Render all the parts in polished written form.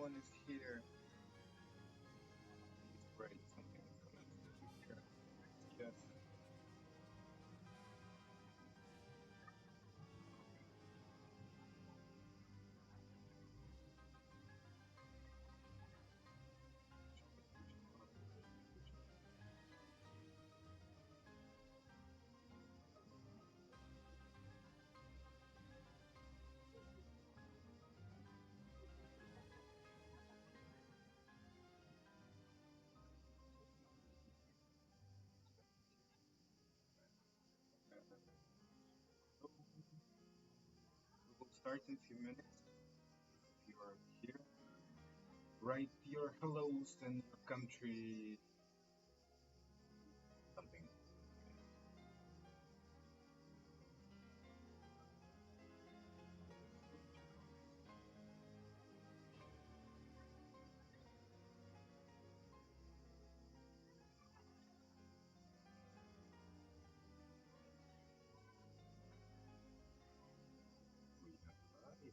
one is here. Please write something in the comments that you hear us. Yes. So we will start in a few minutes. If you are here, write your hellos and your country something. We have live.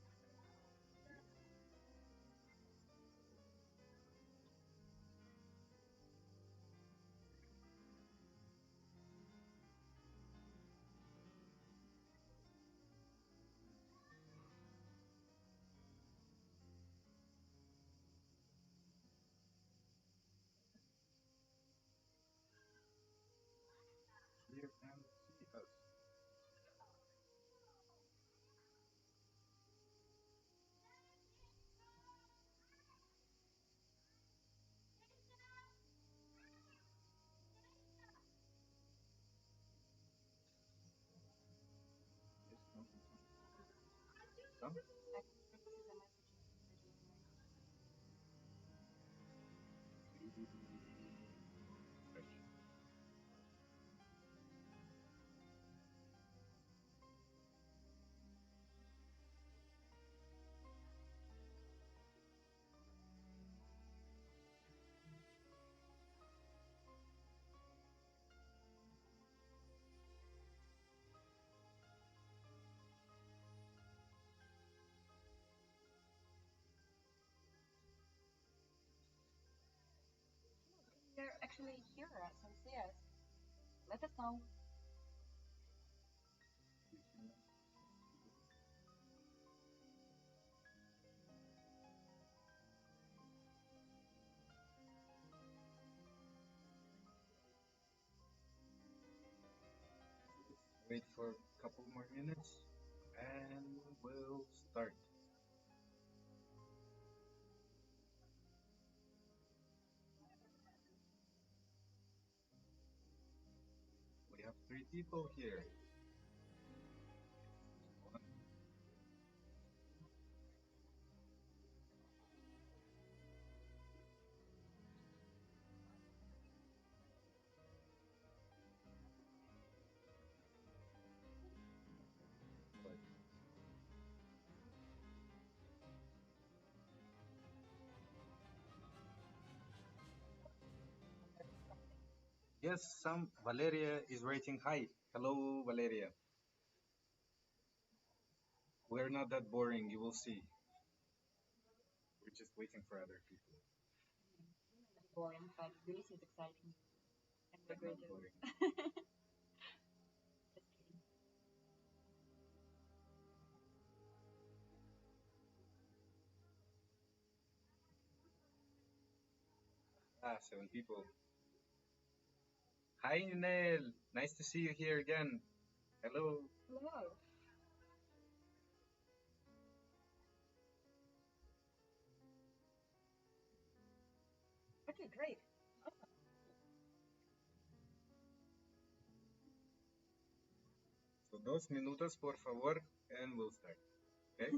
Hear and see us. Yes, no, some. Refresh. You're actually hear us and see us. Let us know. Wait for a couple more minutes and we'll start. We have three people here. One, but yes, some Valeria is writing hi. Hello, Valeria. We're not that boring, you will see. We're just waiting for other people. Boring, but Tbilisi is exciting. And we're They're not going to. boring. Just kidding. Ah, seven people. Hi, Nel. Nice to see you here again. Hello. Hello. Okay, great. So, 2 minutos, por favor, and we'll start. Okay?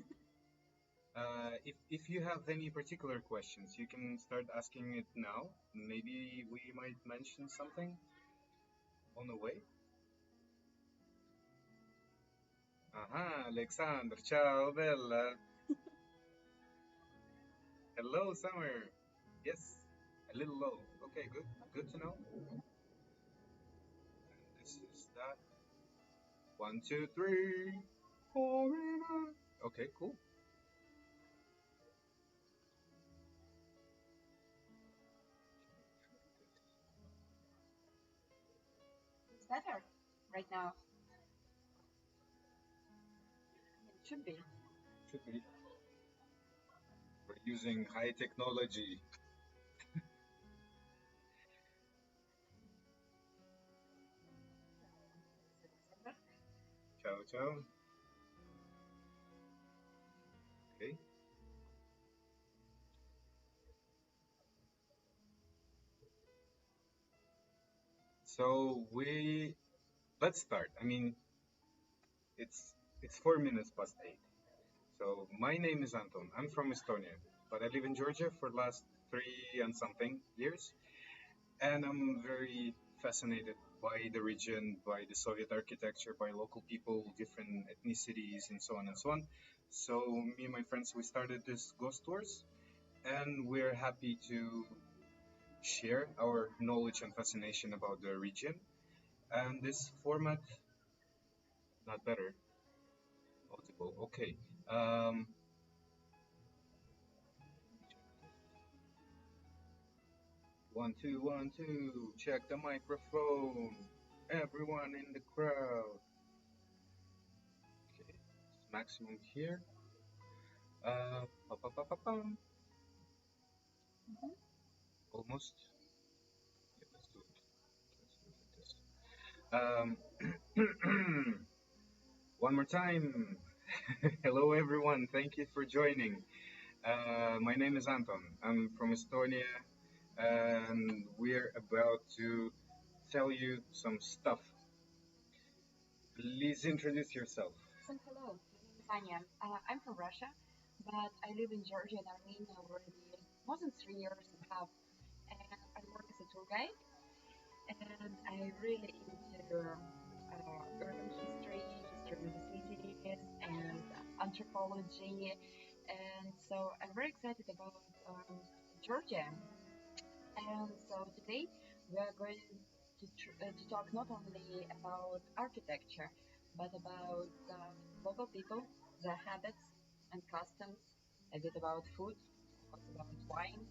If you have any particular questions, you can start asking it now. Maybe we might mention something on the way. Aha, Alexander. Ciao, Bella. Hello, Summer. Yes, a little low. Okay, good. Good to know. And this is that. One, two, three. Forever. Okay, cool. better right now. I mean, it should be. Should be. We're using high technology. Ciao, ciao. Okay. So we let's start. I mean, it's 4 minutes past 8. So my name is Anton. I'm from Estonia, but I live in Georgia for the last 3 and something years, and I'm very fascinated by the region, by the Soviet architecture, by local people, different ethnicities, and so on and so on. So me and my friends, we started this ghost tours, and we're happy to share our knowledge and fascination about the region. And this format, not better, audible. Okay. Let me check this. 1, 2, 1, 2. Check the microphone. Everyone in the crowd. Okay, it's maximum here. Pa, pa, pa, pa, pam. Mhm. Almost. Yeah, let's do it. Let's do it like this. One more time. Hello, everyone. Thank you for joining. My name is Anton. I'm from Estonia, and we're about to tell you some stuff. Please introduce yourself. So hello, my name is Anya. I'm from Russia, but I live in Georgia and Armenia already more than 3 years and a half, and I work as a tour guide. And I really into urban history, history of the cities, and anthropology. And so I'm very excited about Georgia. And so today we are going to talk not only about architecture, but about local people, their habits and customs, a bit about food, also about wine,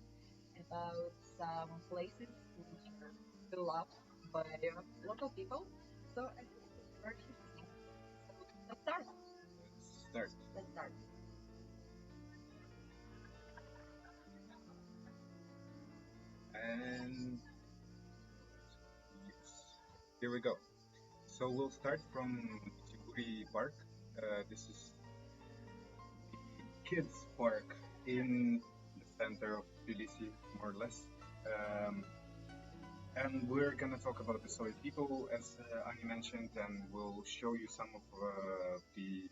about some places which are beloved by local people. So I think it will be very interesting. So let's start. Let's start. Let's start. And yes, here we go. So we'll start from Chiburi Park. This is the kids' park in the center of Tbilisi, more or less. Um, and we're gonna talk about the Soviet people, as Ani mentioned, and we'll show you some of the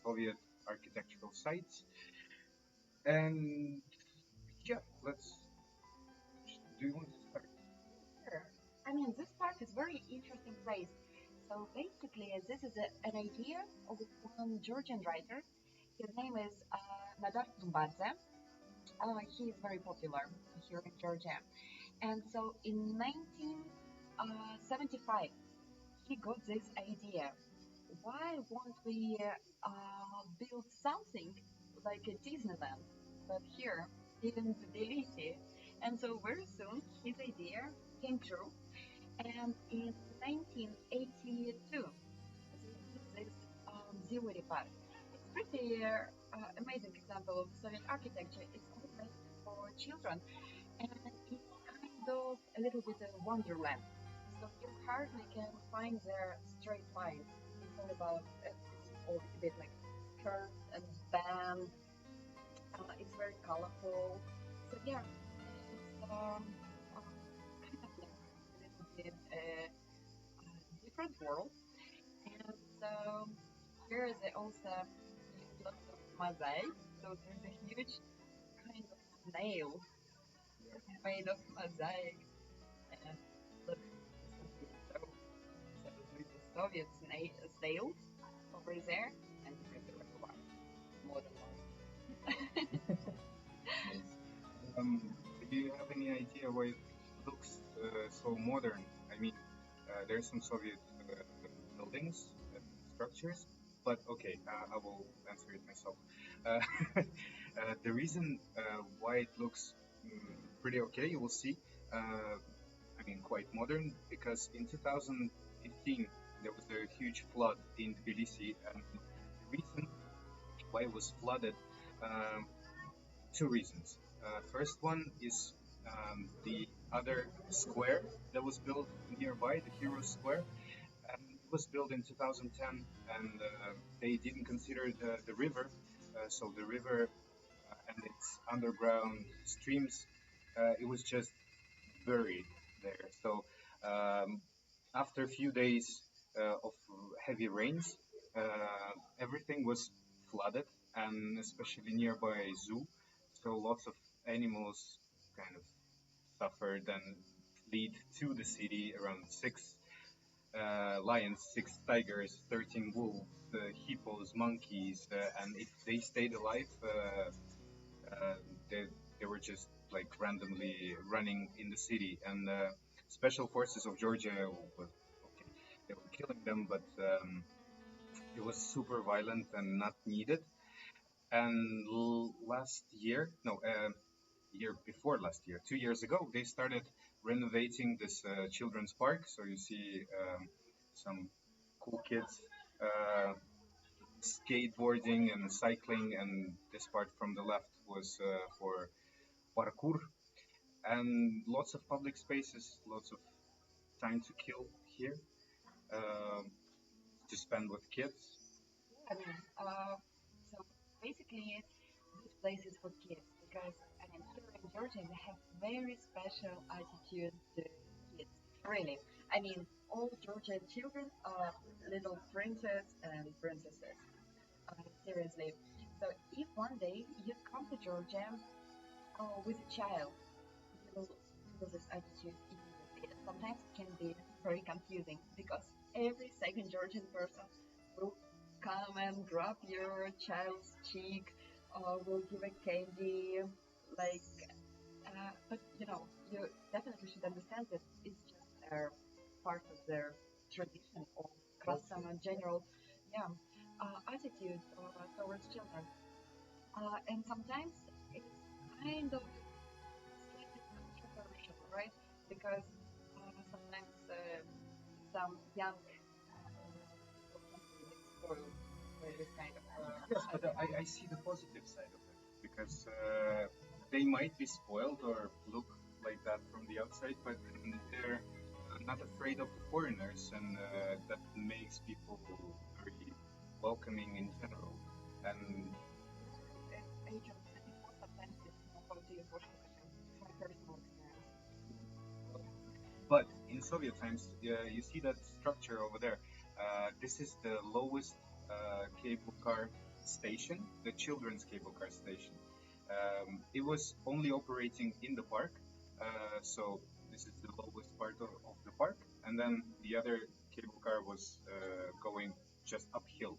Soviet architectural sites. And yeah, let's. Do you want to start? Sure. I mean, this park is very interesting place. So basically, this is an idea of one Georgian writer. His name is Nadar Tumbadze. He is very popular here in Georgia. And so in 1975, he got this idea. Why won't we build something like a Disneyland, but here in Tbilisi? And so very soon his idea came true. And in 1982, they built this Zivori Park. It's pretty amazing example of Soviet architecture. It's all made for children, and it's kind of a little bit of wonderland. So you hardly can find their straight lines. It's all about it's all a bit like curved and bent. It's very colorful. So yeah, it's kind of like a little bit different world. And so here is also use lots of mosaic. So there's a huge kind of snail made of mosaic. And look, this is the stove. So there's a Soviet snail over there, and there's a real one, modern one. Nice. Do you have any idea why it looks so modern? I mean, there's some Soviet buildings and structures, but okay, I will answer it myself. Uh, the reason why it looks pretty okay, you will see. I mean, quite modern because in 2000. 2015, there was a huge flood in Tbilisi, and the reason why it was flooded, um, two reasons. First one is the other square that was built nearby, the Hero Square. It was built in 2010, and they didn't consider the river. So the river and its underground streams, it was just buried there. So um, after a few days of heavy rains, everything was flooded, and especially nearby zoo. So lots of animals kind of suffered and fled to the city. Around six lions, six tigers, 13 wolves, hippos, monkeys, and if they stayed alive, uh, they they were just like randomly running in the city, and special forces of Georgia were okay. They were killing them, but it was super violent and not needed. And last year, no, year before last year, 2 years ago, they started renovating this children's park. So you see some cool kids skateboarding and cycling, and this part from the left was for parkour, and lots of public spaces, lots of time to kill here, um, to spend with kids. I mean, so basically, this place is for kids because I mean, here in Georgia, we have very special attitude to kids. Really, I mean, all Georgian children are little princes and princesses. Seriously. So if one day you come to Georgia with a child, you feel this attitude immediately. Sometimes it can be very confusing because every second Georgian person will come and grab your child's cheek or will give a candy. Like, but you definitely should understand that it's just part of their tradition or custom Culture. and general, yeah, attitude towards children. And sometimes it's kind of slightly controversial, right? Because sometimes some young people can be a bit spoiled by this kind of Yes, but attitude. I see the positive side of it because they might be spoiled or look like that from the outside, but they're not afraid of the foreigners, and that makes people very welcoming in general. And At age of 24, sometimes you don't know how to use washing machine. It's my personal experience. but in Soviet times, you see that structure over there. This is the lowest cable car station, the children's cable car station. It was only operating in the park, so this is the lowest part of the park, and then the other cable car was going just uphill.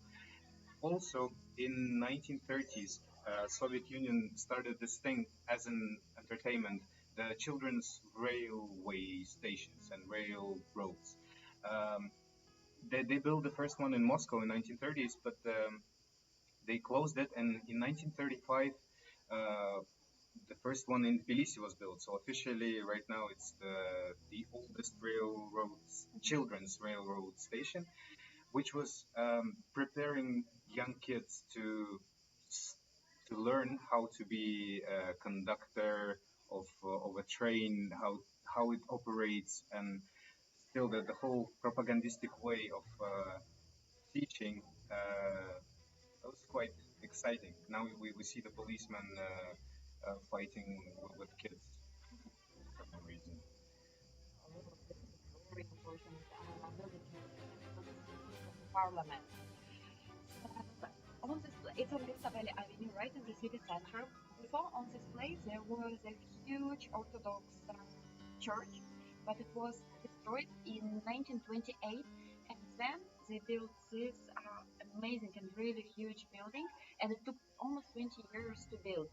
Also, in 1930s, Soviet Union started this thing as an entertainment, the children's railway stations and railroads. Um, they built the first one in Moscow in 1930s, but they closed it, and in 1935, uh, the first one in Tbilisi was built. So officially, right now, it's the oldest children's railroad station, which was preparing young kids to learn how to be a conductor of a train, how it operates, and still the whole propagandistic way of teaching. That was quite exciting. Now we see the policemen fighting with kids for no reason. Oh, this is a very important building in Georgia. So this is the parliament. So on this, it's on Listaveli Avenue, right in the city center. Before on this place, there was a huge Orthodox church, but it was destroyed in 1928, and then they built this amazing and really huge building, and it took almost 20 years to build.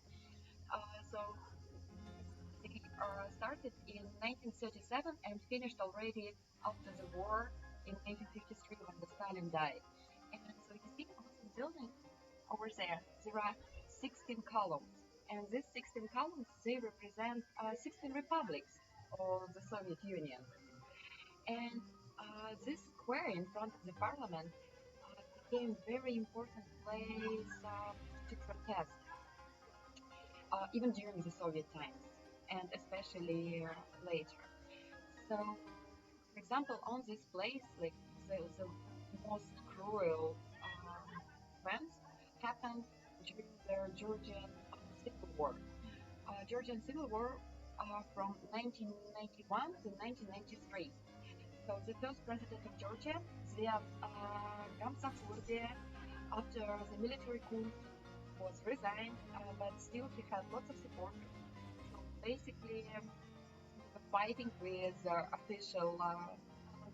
So they started in 1937 and finished already after the war in 1953 when the Stalin died. And so you see on this building over there are 16 columns. And these 16 columns, they represent 16 republics of the Soviet Union. And this square in front of the parliament became very important place to protest, even during the Soviet times, and especially later. So, for example, on this place, like the most cruel events happened during the Georgian Civil War. Georgian Civil War from 1991 to 1993. So the first president of Georgia, Ziad Gamsakurdi, after the military coup, was resigned, but still he had lots of supporters. So basically, he was fighting with official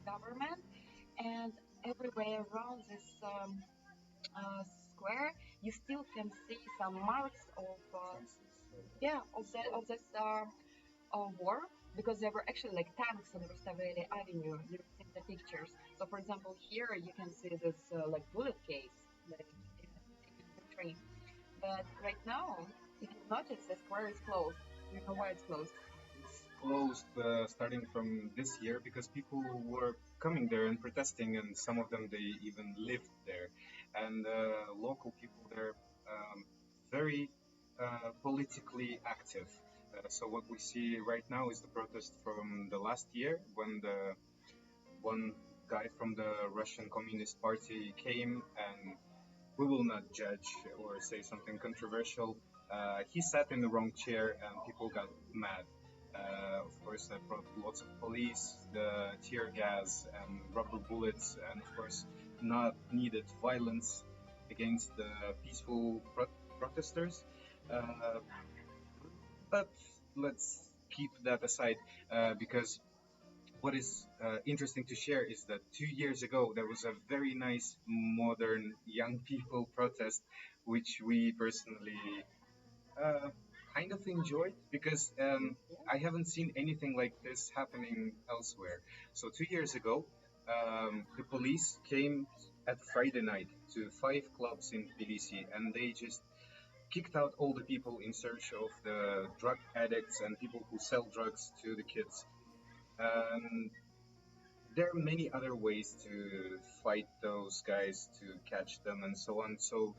government, and everywhere around this uh, square, you still can see some marks of yeah of this war, because there were actually like tanks on Rustaveli Avenue. You've seen the pictures. So, for example, here you can see this like bullet case like in the train. But right now, if you notice, the square is closed. Do you know why it's closed? It's closed starting from this year because people were coming there and protesting, and some of them they even lived there, and local people there very politically active. So what we see right now is the protest from the last year when the one guy from the Russian Communist Party came, and we will not judge or say something controversial. He sat in the wrong chair and people got mad. Of course, that brought lots of police, the tear gas, and rubber bullets, and of course, not needed violence against the peaceful protesters. Uh, but let's keep that aside because what is interesting to share is that 2 years ago there was a very nice modern young people protest, which we personally uh, kind of enjoyed because I haven't seen anything like this happening elsewhere. So 2 years ago, the police came at Friday night to 5 clubs in Tbilisi, and they just kicked out all the people in search of the drug addicts and people who sell drugs to the kids. Um, there are many other ways to fight those guys, to catch them, and so on. So,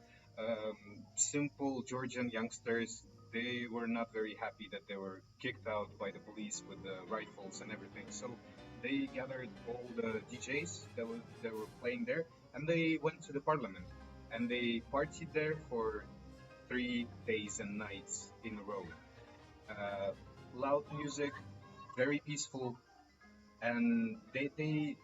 simple Georgian youngsters, they were not very happy that they were kicked out by the police with the rifles and everything. So, they gathered all the DJs that were playing there, and they went to the parliament, and they partied there for 3 days and nights in a row. Uh, Loud music, very peaceful, and they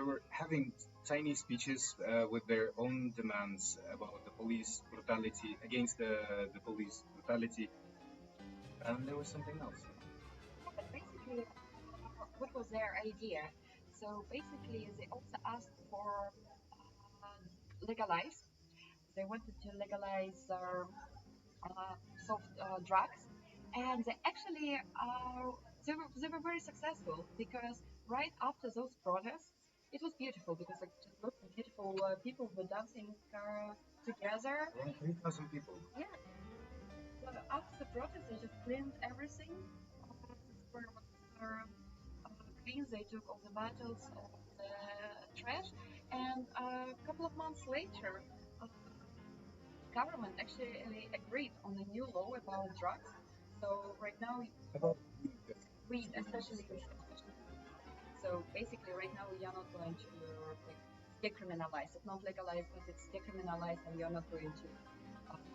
were having tiny speeches with their own demands about the police brutality against the police brutality, and there was something else. Yeah, but basically, what was their idea? So basically, they also asked for legalize. They wanted to legalize soft drugs, and they actually they were very successful because right after those protests, it was beautiful because like just look beautiful people were dancing together. Around 3,000 people. Yeah, so after the protest, they just cleaned everything. The square was clean. They took all the bottles, all the trash, and a couple of months later, government actually agreed on a new law about drugs. So right now, About weed, weed, especially. especially weed. So basically, right now we are not going to like decriminalize. It's not legalized, but it's decriminalized, and we are not going to.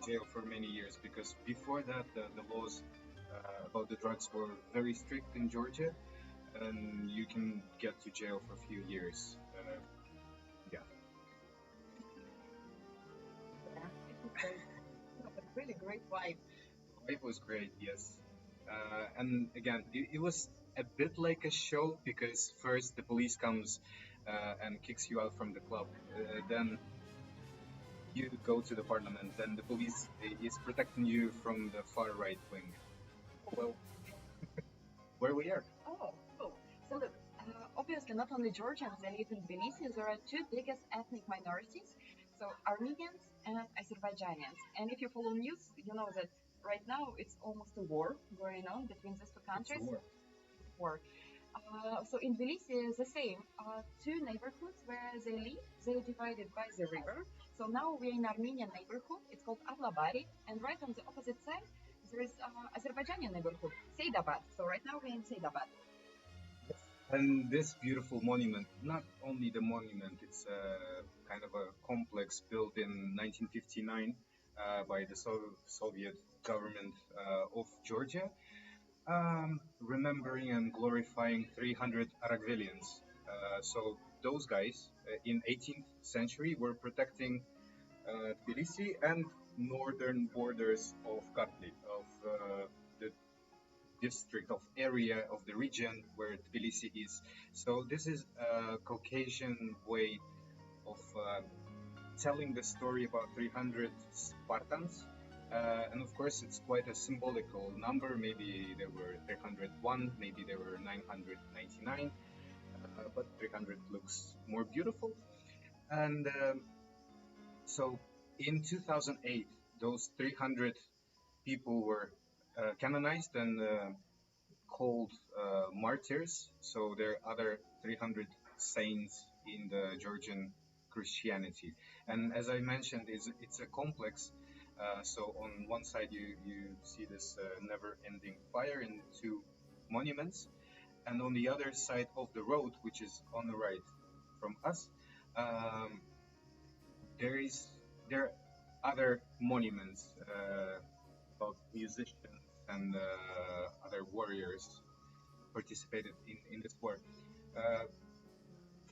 Jail for many years because before that the laws about the drugs were very strict in Georgia, and you can get to jail for a few years. Yeah, Yeah, it was great. No, but really great vibe. it was great. Yes, and again, it was a bit like a show because first the police comes and kicks you out from the club. Then you go to the parliament. Then the police is protecting you from the far right wing. Well, where we are. Oh, cool. So look, obviously not only Georgians that live in Tbilisi, there are two biggest ethnic minorities, so Armenians and Azerbaijanians. And if you follow news, you know that right now it's almost a war going on between these two It's a countries. war. War. So in Tbilisi, is the same. Two neighborhoods where they live, they are divided by the river. So now we're in Armenian neighborhood. It's called Avlabari, and right on the opposite side there is Azerbaijani neighborhood, Seydabad. So right now we're in Seydabad. And this beautiful monument, not only the monument, it's a kind of a complex built in 1959 by the Soviet government of Georgia, remembering and glorifying 300 Aragvelians. So those guys in 18th century were protecting Tbilisi and northern borders of Kartli, of the district of area of the region where Tbilisi is. So this is a Caucasian way of telling the story about 300 Spartans. And of course, it's quite a symbolical number. Maybe there were 301, maybe there were 999, but 300 looks more beautiful. And so in 2008, those 300 people were canonized and called martyrs. So there are other 300 saints in the Georgian Christianity. And as I mentioned, it's a complex. So on one side, you see this never-ending fire in two monuments, and on the other side of the road, which is on the right from us, um, there are other monuments of musicians and other warriors participated in this war. Uh,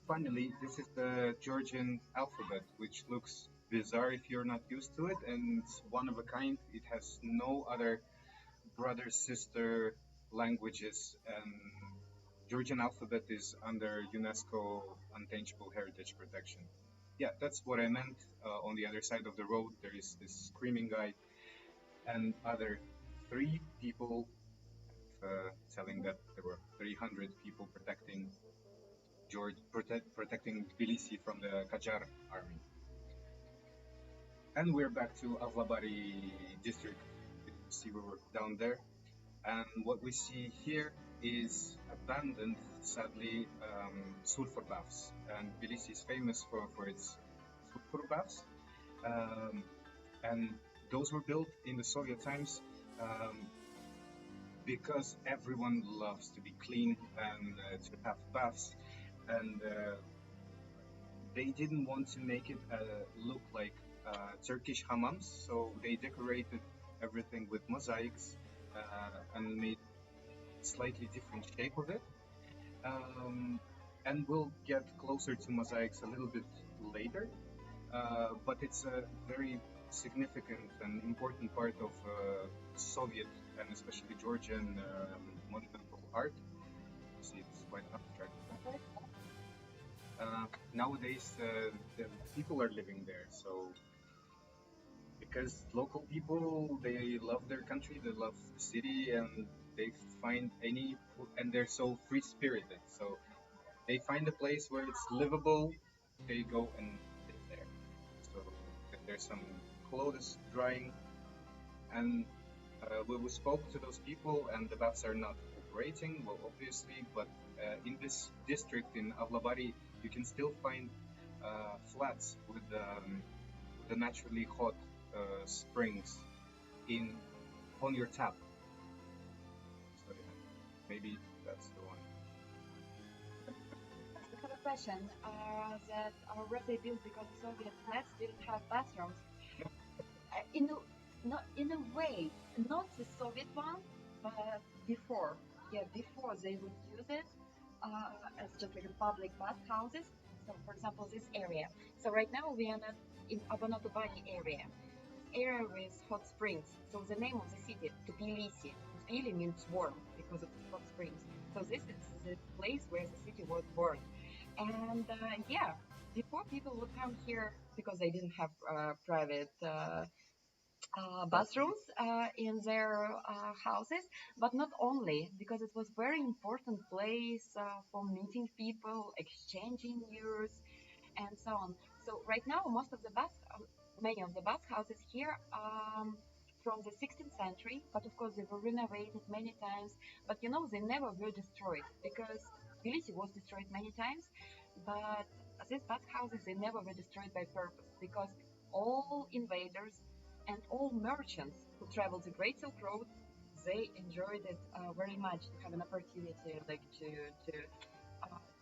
Funnily, this is the Georgian alphabet, which looks bizarre if you're not used to it, and it's one of a kind. It has no other brother sister languages, and Georgian alphabet is under UNESCO Untouchable Heritage Protection. Yeah, that's what I meant. On the other side of the road, there is this screaming guy and other three people telling that there were 300 people protecting Tbilisi from the Qajar army. And we're back to Avlabari district. You see, we were down there. And what we see here is abandoned, sadly, sulfur baths. And Tbilisi is famous for its sulfur baths. Um, and those were built in the Soviet times um, because everyone loves to be clean and to have baths. And they didn't want to make it look like Turkish hammams, so they decorated everything with mosaics and made slightly different shape of it. Um, and we'll get closer to mosaics a little bit later, but it's a very significant and important part of Soviet and especially Georgian monumental art. See, it's quite abstract. Nowadays, the people are living there, so because local people they love their country, they love the city, and they find any and they're so free spirited. So they find a place where it's livable, they go and live there. So there's some clothes drying, and we spoke to those people, and the baths are not operating, well, obviously, but in this district in Avlabari, you can still find flats with the naturally hot springs in on your tap. So yeah, maybe that's the one. I have a question. That were they built because the Soviet flats didn't have bathrooms? In a, not in a way, not the Soviet one, but before. Yeah, before they would use it as just like a public bathhouses. So, for example, this area. So right now we are not in Abanatubani area. Area with hot springs. So the name of the city, Tbilisi. Tbili means warm because of the hot springs. So this is the place where the city was born. And yeah, before people would come here because they didn't have private bathrooms in their houses, but not only because it was very important place for meeting people, exchanging news, and so on. So right now, most of the many of the bathhouses here from the 16th century, but of course they were renovated many times. But you know, they never were destroyed because Tbilisi was destroyed many times. But these bathhouses, they never were destroyed by purpose because all invaders and all merchants who traveled the Great Silk Road, they enjoyed it very much to have an opportunity like to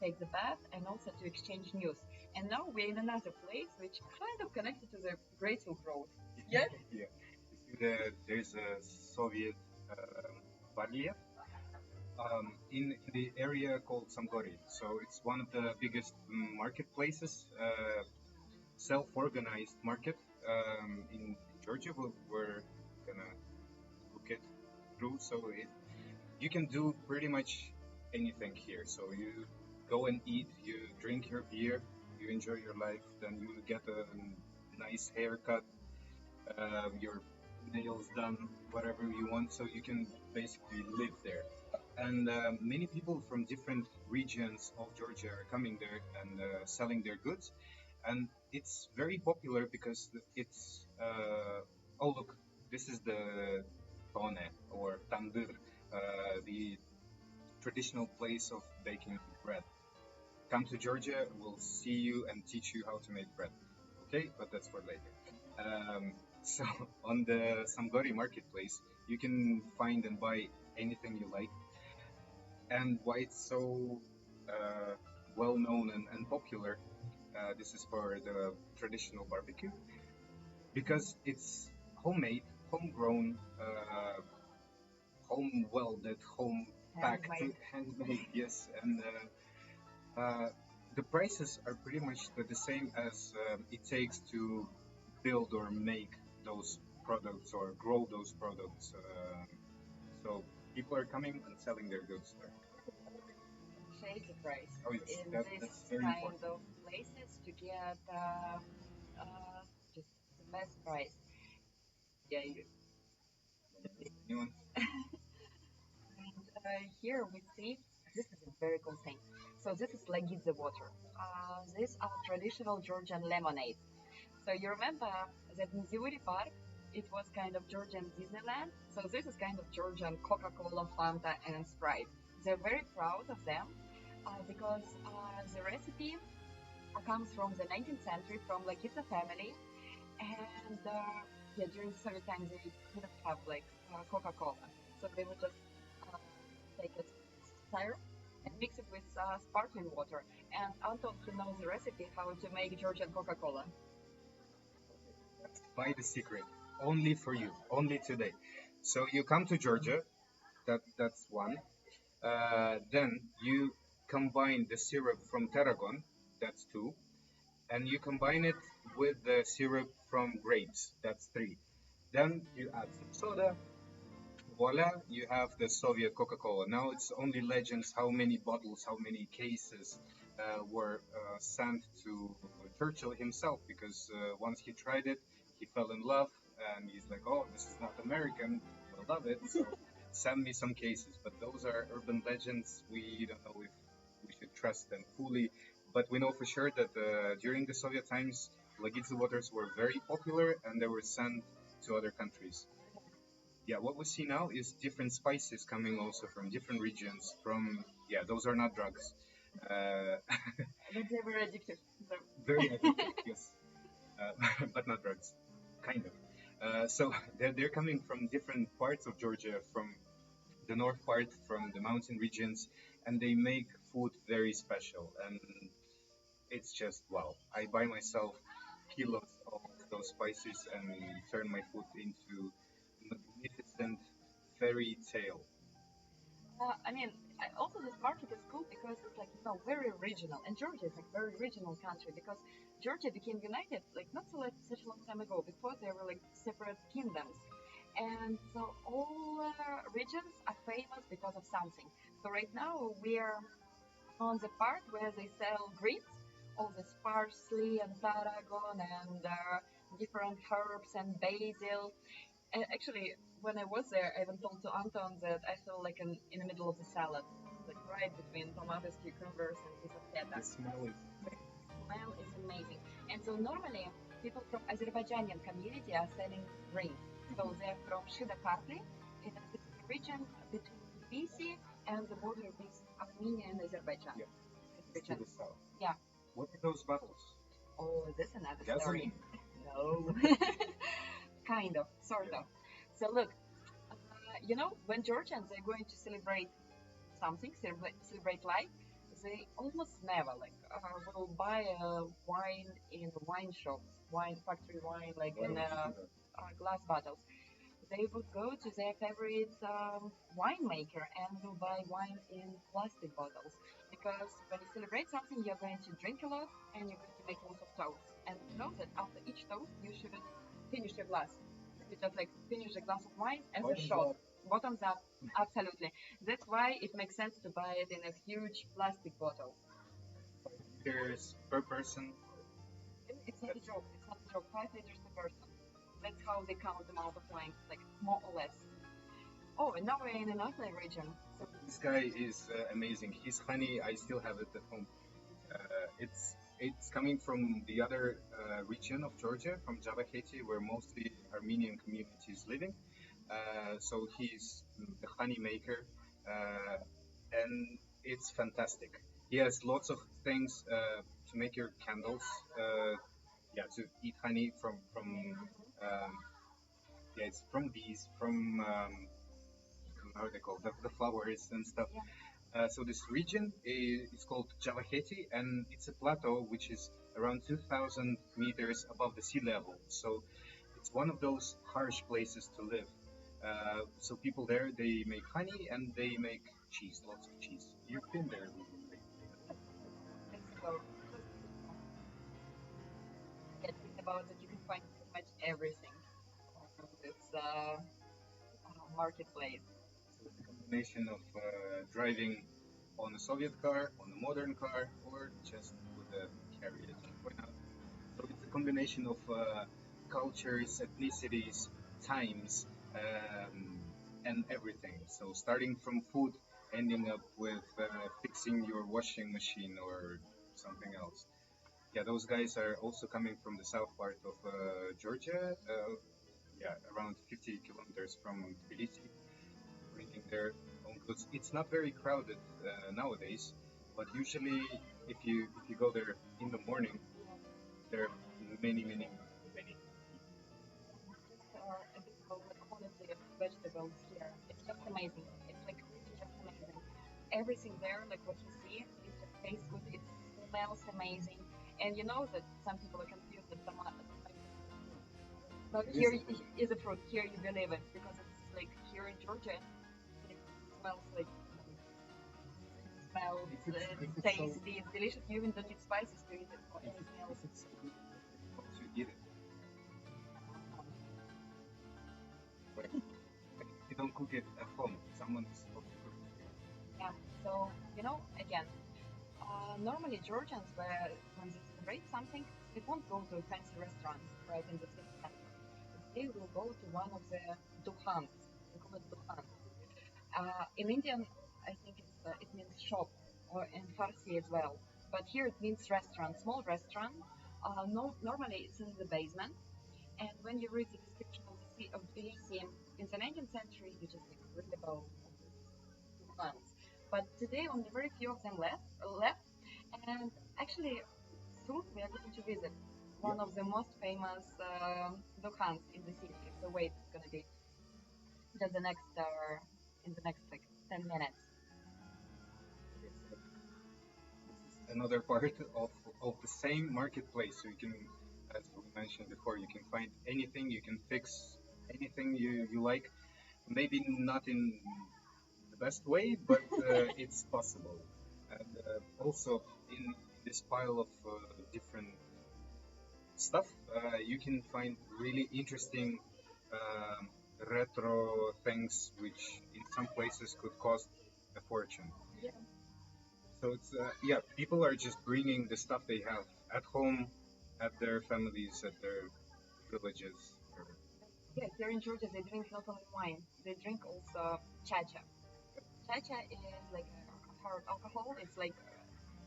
take the bath and also to exchange news. And now we're in another place which kind of connected to the Great Silk Road. Yes? Yeah. You see, there's a Soviet barrier in the area called Samgori. So it's one of the biggest marketplaces, self-organized market in Georgia. We're gonna look it through. So you can do pretty much anything here. So you go and eat, you drink your beer, you enjoy your life, then you get a nice haircut, your nails done, whatever you want. So you can basically live there. And many people from different regions of Georgia are coming there and selling their goods. And it's very popular because it's oh look, this is the tone or tandır, the traditional place of baking bread. Come to Georgia, we'll see you and teach you how to make bread. Okay, but that's for later. So on the Samgori marketplace, you can find and buy anything you like. And why it's so uh, well known and popular, this is for the traditional barbecue, because it's homemade, homegrown, home welded, home packed, Handmade. handmade, yes. And the prices are pretty much the same as it takes to build or make those products or grow those products. So people are coming and selling their goods there. Shades of price Oh yes, in this that's very kind important. of places to get just the best price. Yeah, Anyone? and here we see this is a very cool thing. So this is Lagidze water. These are traditional Georgian lemonades. So you remember that in Ziuri Park, it was kind of Georgian Disneyland. So this is kind of Georgian Coca-Cola, Fanta, and Sprite. They're very proud of them because the recipe comes from the 19th century from Lagitsa family. And yeah, during the Soviet times, they didn't have like Coca-Cola. So they would just uh, take a syrup and mix it with sparkling water. And Anton, who knows the recipe how to make Georgian Coca-Cola. Buy the secret only for you, only today. So you come to Georgia. That's one. Then you combine the syrup from tarragon. That's two. And you combine it with the syrup from grapes. That's three. Then you add some soda. Voila, you have the Soviet Coca-Cola. Now it's only legends how many bottles, how many cases were sent to Churchill himself because once he tried it, he fell in love and he's like, oh, this is not American. I love it. So send me some cases. But those are urban legends. We don't know if we should trust them fully. But we know for sure that during the Soviet times, Lagitsi waters were very popular and they were sent to other countries. Yeah, what we see now is different spices coming also from different regions. From yeah, those are not drugs. Uh, But they were addictive. So. very addictive, yes, but not drugs, kind of. So they're coming from different parts of Georgia, from the north part, from the mountain regions, and they make food very special. And it's just wow. I buy myself kilos of those spices and turn my food into magnificent fairy tale. I mean, also this market is cool because it's like very regional, and Georgia is like very regional country because Georgia became united like not so like such a long time ago. Before they were like separate kingdoms, and so all regions are famous because of something. So right now we are on the part where they sell greens, all this parsley and tarragon and different herbs and basil. And actually, when I was there, I even told to Anton that I feel like in the middle of the salad, like right between tomatoes, cucumbers, and piece of feta. The smell is Smell is amazing. And so normally, people from Azerbaijani community are selling grains. So they're from Shida partly. This is a region between Tbilisi and the border with Armenia and Azerbaijan. Yeah, This it's to region. the south. Yeah. What are those battles? Oh, this another story. Gasoline. No. Kind of, sort Yeah. of. So look, when Georgians are going to celebrate something, celebrate life, they almost never will buy wine in wine shops, wine factory wine, like Why in would you do that? glass bottles. They would go to their favorite winemaker and will buy wine in plastic bottles because when you celebrate something, you're going to drink a lot and you're going to make lots of toast. And you know that after each toast, you shouldn't finish your glass. You just like finish a glass of wine as a Bottoms shot. up, Bottoms up, absolutely. That's why it makes sense to buy it in a huge plastic bottle. 5 liters per person. It's not a That's joke. It's not a joke. 5 liters per person. That's how they count the amount of wine, like more or less. Oh, and now we're in another region. So this guy is amazing. His honey, I still have it at home. It's coming from the other region of Georgia, from Javakheti, where mostly Armenian communities living. So he's the honey maker, and it's fantastic. He has lots of things to make your candles. Yeah, to eat honey from um, yeah, it's from bees, from how are they called, the flowers and stuff. yeah, So this region is called Javakheti, and it's a plateau which is around 2,000 meters above the sea level. So it's one of those harsh places to live. So people there, they make honey and they make cheese, lots of cheese. You've been there, right? let's go. Just yeah, think about it. You can find pretty much everything on this marketplace. So it's a combination of driving on a Soviet car, on a modern car, or just with a carriage. Why not? So it's a combination of cultures, ethnicities, times, and everything. So starting from food, ending up with fixing your washing machine or something else. Yeah, those guys are also coming from the south part of Georgia. Yeah, around 50 kilometers from Tbilisi, bringing their own goods. It's not very crowded nowadays, but usually if you go there in the morning, there are many people. Just a bit about the quality of vegetables here. It's just amazing. It's like really just amazing. Everything there, like what you see, it just tastes good. It smells amazing. And you know that some people are confused that tomato is a fruit. But It here is a fruit. is a fruit. Here you believe it because it's like here in Georgia, it smells like it smells, If it's it's so tasty, it's delicious. You even don't need spices to eat it or if anything if else. it's so good that it helps you eat it, but if you don't cook it at home, someone's supposed to cook it for you. Yeah. So again, normally Georgians, when they celebrate something, they won't go to a fancy restaurant right in the city center. They will go to one of the dukhans. They call it dukhan. In Indian, I think it means shop, or in Farsi as well. But here it means restaurant, small restaurant. No, normally it's in the basement. And when you read the description of the sea of Tbilisi in the 19th century, you just like read about all these dukhans. But today, only very few of them left. And actually, soon we are going to visit Yeah, one of the most famous dukhans in the city. So wait, it's gonna be just the next in the next like 10 minutes. okay, so this is another part of the same marketplace. So you can, as we mentioned before, you can find anything, you can fix anything you like. Maybe not in the best way, but it's possible. And also in this pile of different stuff, you can find really interesting um, retro things, which in some places could cost a fortune. Yeah, So it's yeah, people are just bringing the stuff they have at home, at their families, at their villages. Or, yeah. Here in Georgia, they drink not only wine; they drink also chacha. Chacha is like a hard alcohol. It's like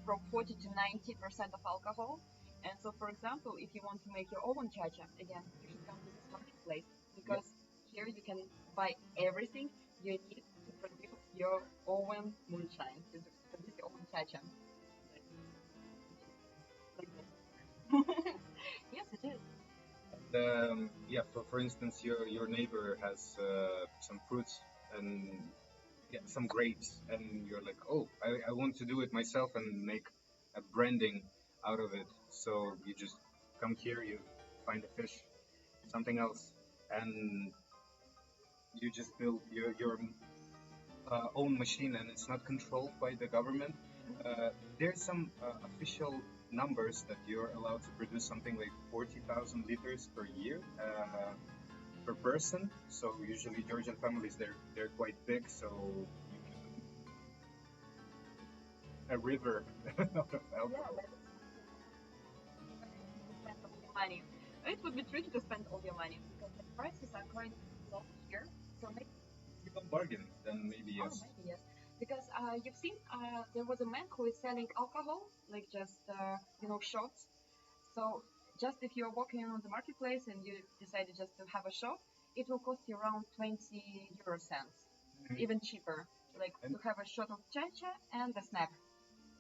from 40 to 90% of alcohol. And so, for example, if you want to make your own chacha, again, you should come to this marketplace yeah, because here you can buy everything you need to produce your own moonshine, to produce your own chacha. Like, like that. Yes, it is. And yeah, for instance, your neighbor has some fruits and yeah, some grapes, and you're like, oh, I want to do it myself and make a branding out of it. So you just come here, you find a fish, something else, and you just build your own machine, and it's not controlled by the government. Uh, there's some official numbers that you're allowed to produce something like 40,000 liters per year per person. So usually Georgian families they're quite big, so you can a river out of Yeah, alcohol. but to spend all your money. It would be tricky to spend all your money because the prices are quite low here. So maybe, If you don't bargain, then maybe oh, yes. maybe yes. Because you've seen there was a man who is selling alcohol, like just shots. So just if you're walking around the marketplace and you decided just to have a shot, it will cost you around 20 euro cents, Mhm. even cheaper. Like And, to have a shot of chacha and a snack.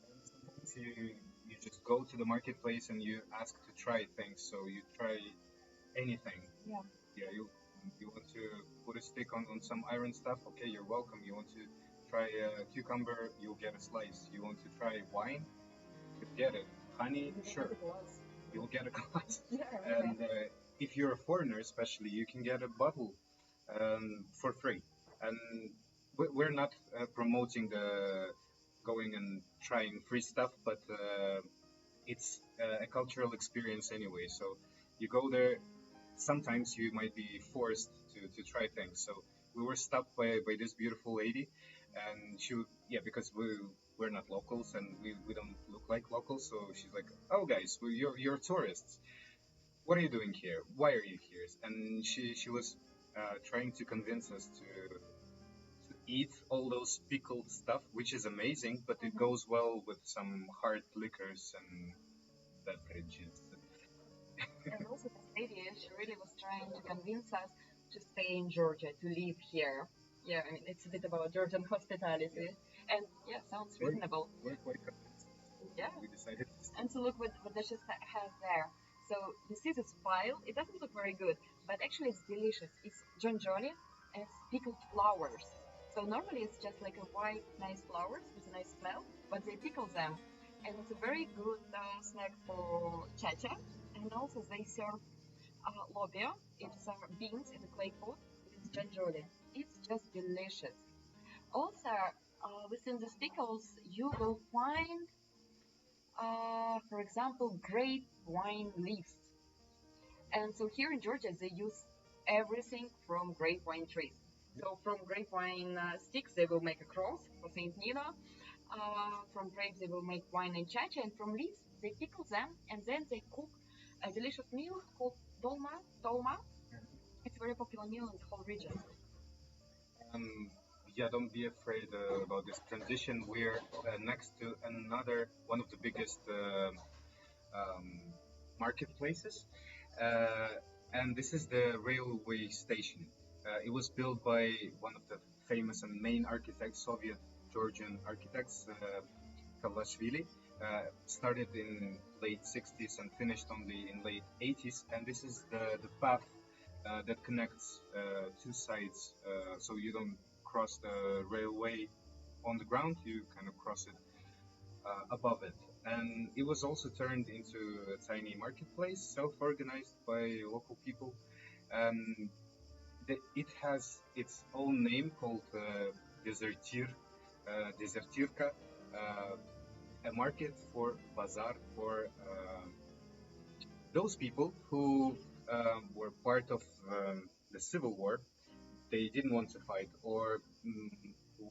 and sometimes you just go to the marketplace and you ask to try things. So you try anything. Yeah. Yeah, you want to put a stick on some iron stuff. Okay, you're welcome. You want to try a cucumber, you'll get a slice. You want to try wine, you get it. Honey, You will get sure, a glass. you'll get a glass. Yeah, really. And if you're a foreigner, especially, you can get a bottle for free. And we're not promoting the going and trying free stuff, but it's a cultural experience anyway. So you go there. Sometimes you might be forced to try things. So we were stopped by this beautiful lady, and yeah, because we're not locals and we don't look like locals. So she's like, oh guys, you're tourists. What are you doing here? Why are you here? And she was trying to convince us to eat all those pickled stuff, which is amazing, but it Hmm. goes well with some hard liquors and beverages. And also, this lady, she really was trying to convince us to stay in Georgia, to live here. Yeah, I mean, it's a bit about Georgian Yeah, hospitality. And yeah, sounds we're reasonable. we're quite convinced, so Yeah. we decided to stay. And to look what the chef has there. So you see this pile, it doesn't look very good, but actually it's delicious. It's jonjoli and it's pickled flowers. So normally it's just like a white, nice flowers with a nice smell, but they pickle them. And it's a very good snack for chacha. And also they serve lobia. It's beans in a clay pot with jonjoli. It's just delicious. Also, within the pickles, you will find for example, grape wine leaves. And so here in Georgia, they use everything from grape wine trees. So from grape wine sticks, they will make a cross for Saint Nina. From grapes, they will make wine and chacha. And from leaves, they pickle them and then they cook a delicious meal called dolma. It's a very popular meal in the whole region. Um, yeah, don't be afraid about this transition. We're next to another one of the biggest um, marketplaces, uh, and this is the railway station. It was built by one of the famous and main architects, Soviet Georgian architects, Kavlashvili. Started in late 60s and finished only in late 80s, and this is the path that connects two sides, so you don't cross the railway on the ground, you kind of cross it above it. And it was also turned into a tiny marketplace, self-organized by local people. Um, it has its own name called Desertir, Desertirka, a market for bazaar for those people who were part of the civil war. They didn't want to fight, or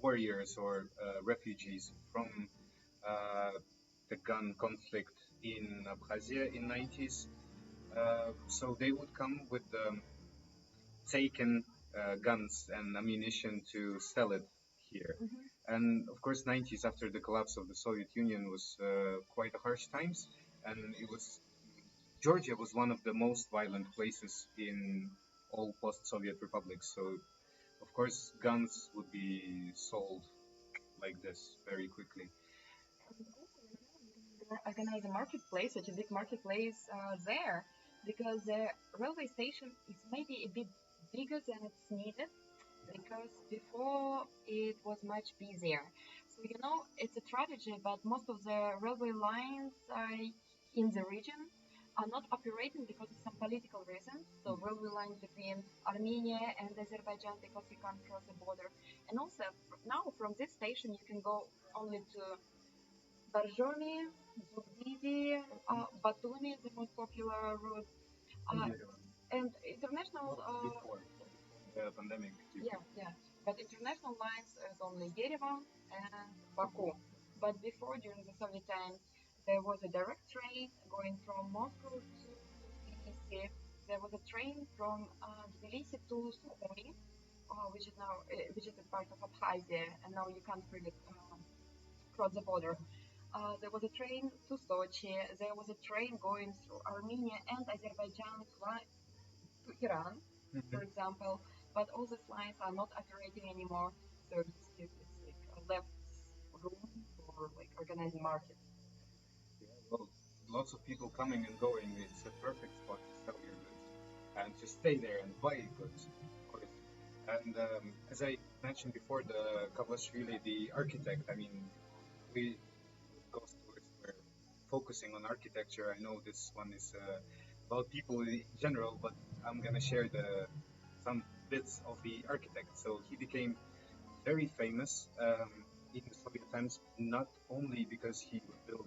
warriors or refugees from uh, the gun conflict in Abkhazia in 90s. So they would come with taken guns and ammunition to sell it here. Hmm. And of course, 90s after the collapse of the Soviet Union was quite harsh times, and it was Georgia was one of the most violent places in all post-Soviet republics. So of course, guns would be sold like this very quickly. And also right now we can organize a marketplace, such a big marketplace there, because the railway station is maybe a bit bigger than it's needed, because before it was much busier. So it's a tragedy, but most of the railway lines in the region are not operating because of some political reasons. So railway lines between Armenia and Azerbaijan, because you can't cross the border. And also now from this station you can go only to Barjoni, Zugdidi, Batumi, the most popular route, uh, and international. The pandemic. Yeah, yeah. But international lines is only Yerevan and Baku. But before, during the Soviet times, there was a direct train going from Moscow to Tbilisi. There was a train from Tbilisi to Sukhumi, which is a part of Abkhazia, and now you can't really cross the border. There was a train to Sochi. There was a train going through Armenia and Azerbaijan to Iran, for example. But all these lines are not operating anymore, so it's like a left room for like organizing markets. Yeah, well, lots of people coming and going. It's a perfect spot to sell your goods and to stay there and buy goods, of course. And as I mentioned before, the Kavlashvili, the architect, I mean, we with Ghost Tours, we're focusing on architecture. I know this one is about people in general, but I'm gonna share the some bits of the architect. So he became very famous in the Soviet times, not only because he would build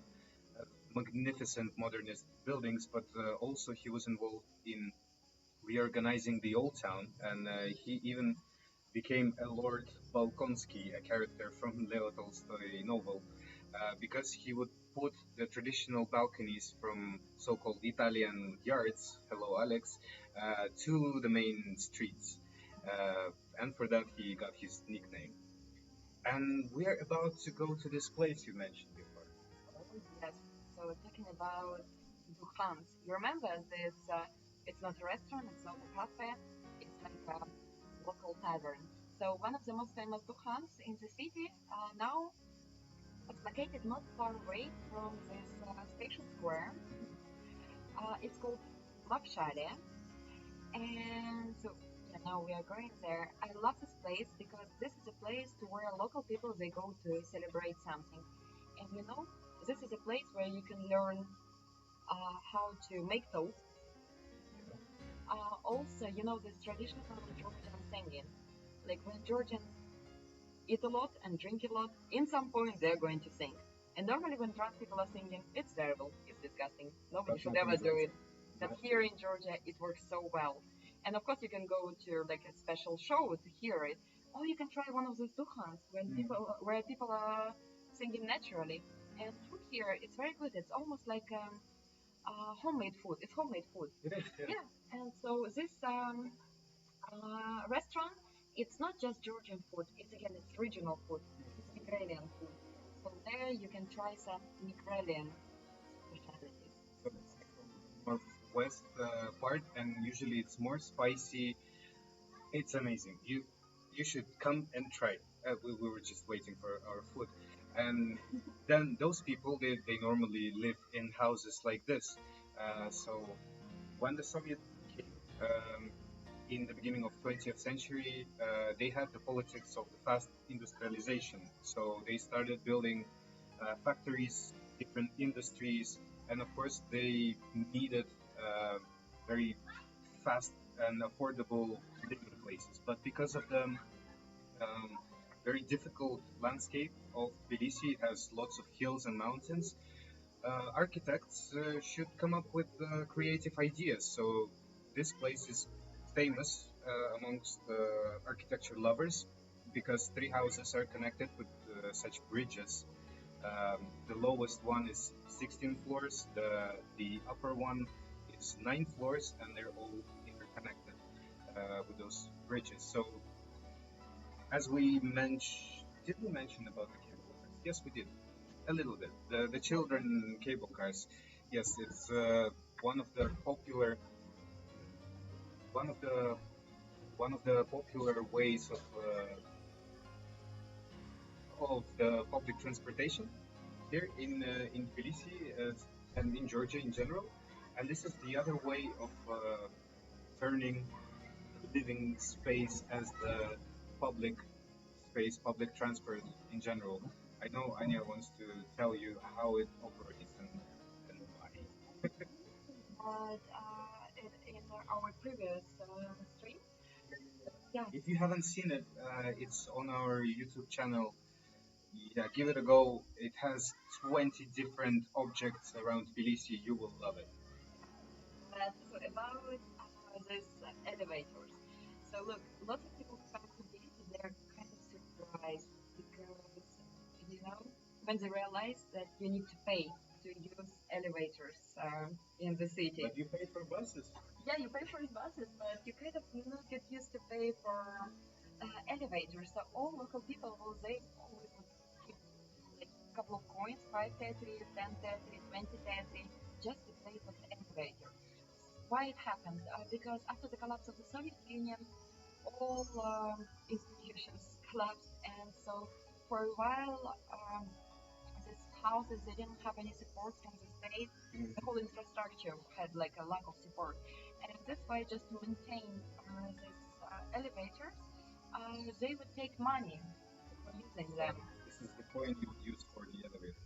magnificent modernist buildings, but also he was involved in reorganizing the old town, and he even became a Lord Balkonsky, a character from Leo Tolstoy novel, because he would put the traditional balconies from so-called Italian yards, hello Alex, to the main streets. And for that he got his nickname. And we're about to go to this place you mentioned before. Oh yes. So talking about Dukhans, you remember this? It's not a restaurant. It's not a cafe. It's like a local tavern. So one of the most famous Dukhans in the city now, it's located not far away from this station square. It's called Mapshale. And so yeah, now we are going there. I love this place because this is a place to where local people they go to celebrate something. And this is a place where you can learn how to make toast. Also, this traditional Georgian singing. Like when Georgians eat a lot and drink a lot, in some point they're going to sing. And normally when drunk people are singing, it's terrible, it's disgusting. Nobody should ever do it. But here in Georgia, it works so well. And of course, you can go to like a special show to hear it, or you can try one of those dukhans where people are singing naturally. And food here, it's very good. It's almost like homemade food. It's homemade food. It is, yeah. Yeah. And so this restaurant, it's not just Georgian food. It's regional food. It's Migralian food. So there you can try some Migralian specialties. So it's like from the northwest part, and usually it's more spicy. It's amazing. You should come and try. We were just waiting for our food, and then those people they normally live in houses like this. So when the Soviet came in the beginning of 20th century, they had the politics of the fast industrialization. So they started building factories, different industries, and of course they needed very fast and affordable living places. But because of the very difficult landscape of Tbilisi, it has lots of hills and mountains. Architects should come up with creative ideas. So this place is famous amongst architecture lovers because three houses are connected with such bridges. The lowest one is 16 floors. The upper one is 9 floors, and they're all interconnected with those bridges. So as we mentioned, did we mention about the cable cars? Yes, we did a little bit. The children cable cars. Yes, it's one of the popular one of the popular ways of the public transportation here in Tbilisi and in Georgia in general. And this is the other way of turning living space as the public space, public transport in general. I know Anya wants to tell you how it operates and why. But in our previous stream, yeah, If you haven't seen it, it's on our YouTube channel. Yeah, give it a go. It has 20 different objects around Tbilisi. You will love it. so about these elevators. So look, lots of people who come to Tbilisi, they're kind of surprised because, you know, when they realize that you need to pay to use elevators in the city. But you pay for buses. Yeah, you pay for buses, but you kind of not get used to pay for elevators. So all local people will they always would keep like a couple of coins, 5 tetri, 10 tetri, 20 tetri, just to pay for the elevator. Why it happened? Because after the collapse of the Soviet Union, all institutions collapsed, and so for a while, these houses they didn't have any support from the state. The whole infrastructure had like a lack of support, and that's why just to maintain these elevators, they would take money for using them. This is the coin you would use for the elevator.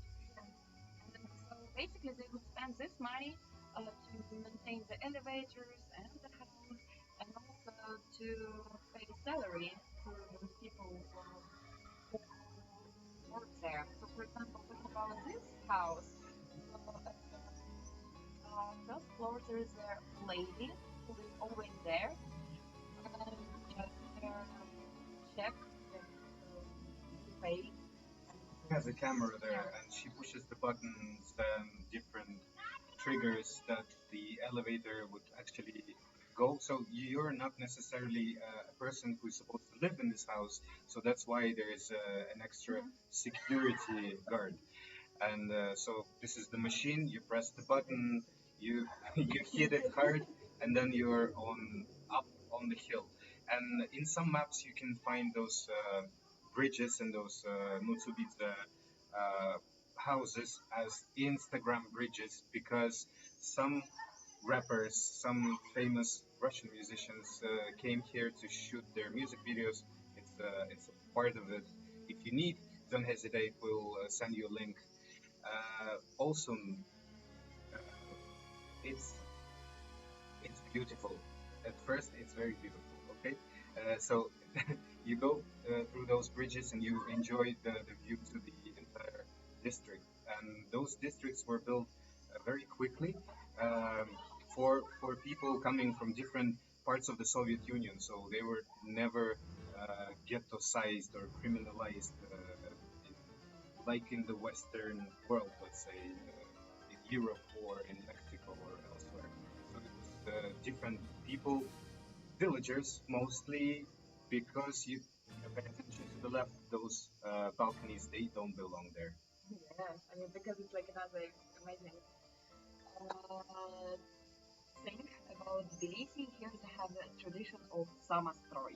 And so basically, they would spend this money to maintain the elevators and the house, and also to pay salary to the people who work there. So, for example, talking about this house, so at the first floor there is a lady who is always there and just check that you pay. She has a camera there Yeah. and she pushes the buttons and different triggers that the elevator would actually go. So you're not necessarily a person who's supposed to live in this house. So that's why there is an extra security guard. And so this is the machine. You press the button, you you hit it hard, and then you're on up on the hill. And in some maps you can find those bridges and those Mutsubiza houses as Instagram bridges because some rappers, some famous Russian musicians came here to shoot their music videos. It's a part of it. If you need, don't hesitate. We'll send you a link. Also, it's it's beautiful. At first, it's very beautiful. Okay, so you go through those bridges and you enjoy the view to the entire district. And those districts were built very quickly um, for people coming from different parts of the Soviet Union. So they were never ghetto-sized or criminalized in, like in the Western world, let's say in Europe or in Mexico or elsewhere. So it was different people, villagers mostly, because you pay attention to the left, those balconies, they don't belong there. Yeah, I mean, because it's like another amazing uh, thing about Tbilisi. Here they have a tradition of samastroy.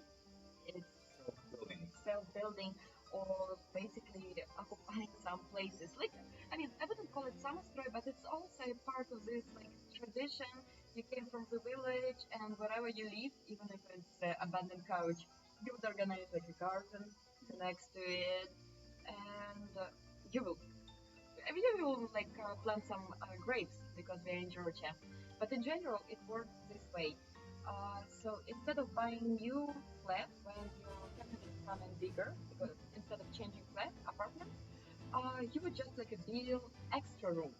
It's Self-building. self-building or basically occupying some places. Like, I mean, I wouldn't call it samastroy, but it's also a part of this like tradition. You came from the village, and wherever you live, even if it's abandoned couch, you would organize like a garden next to it, and you will I mean, you will like plant some grapes because we're in Georgia. But in general, it works this way. So instead of buying new flat when your family is becoming bigger, because instead of changing flat apartment, you would just like a build extra room.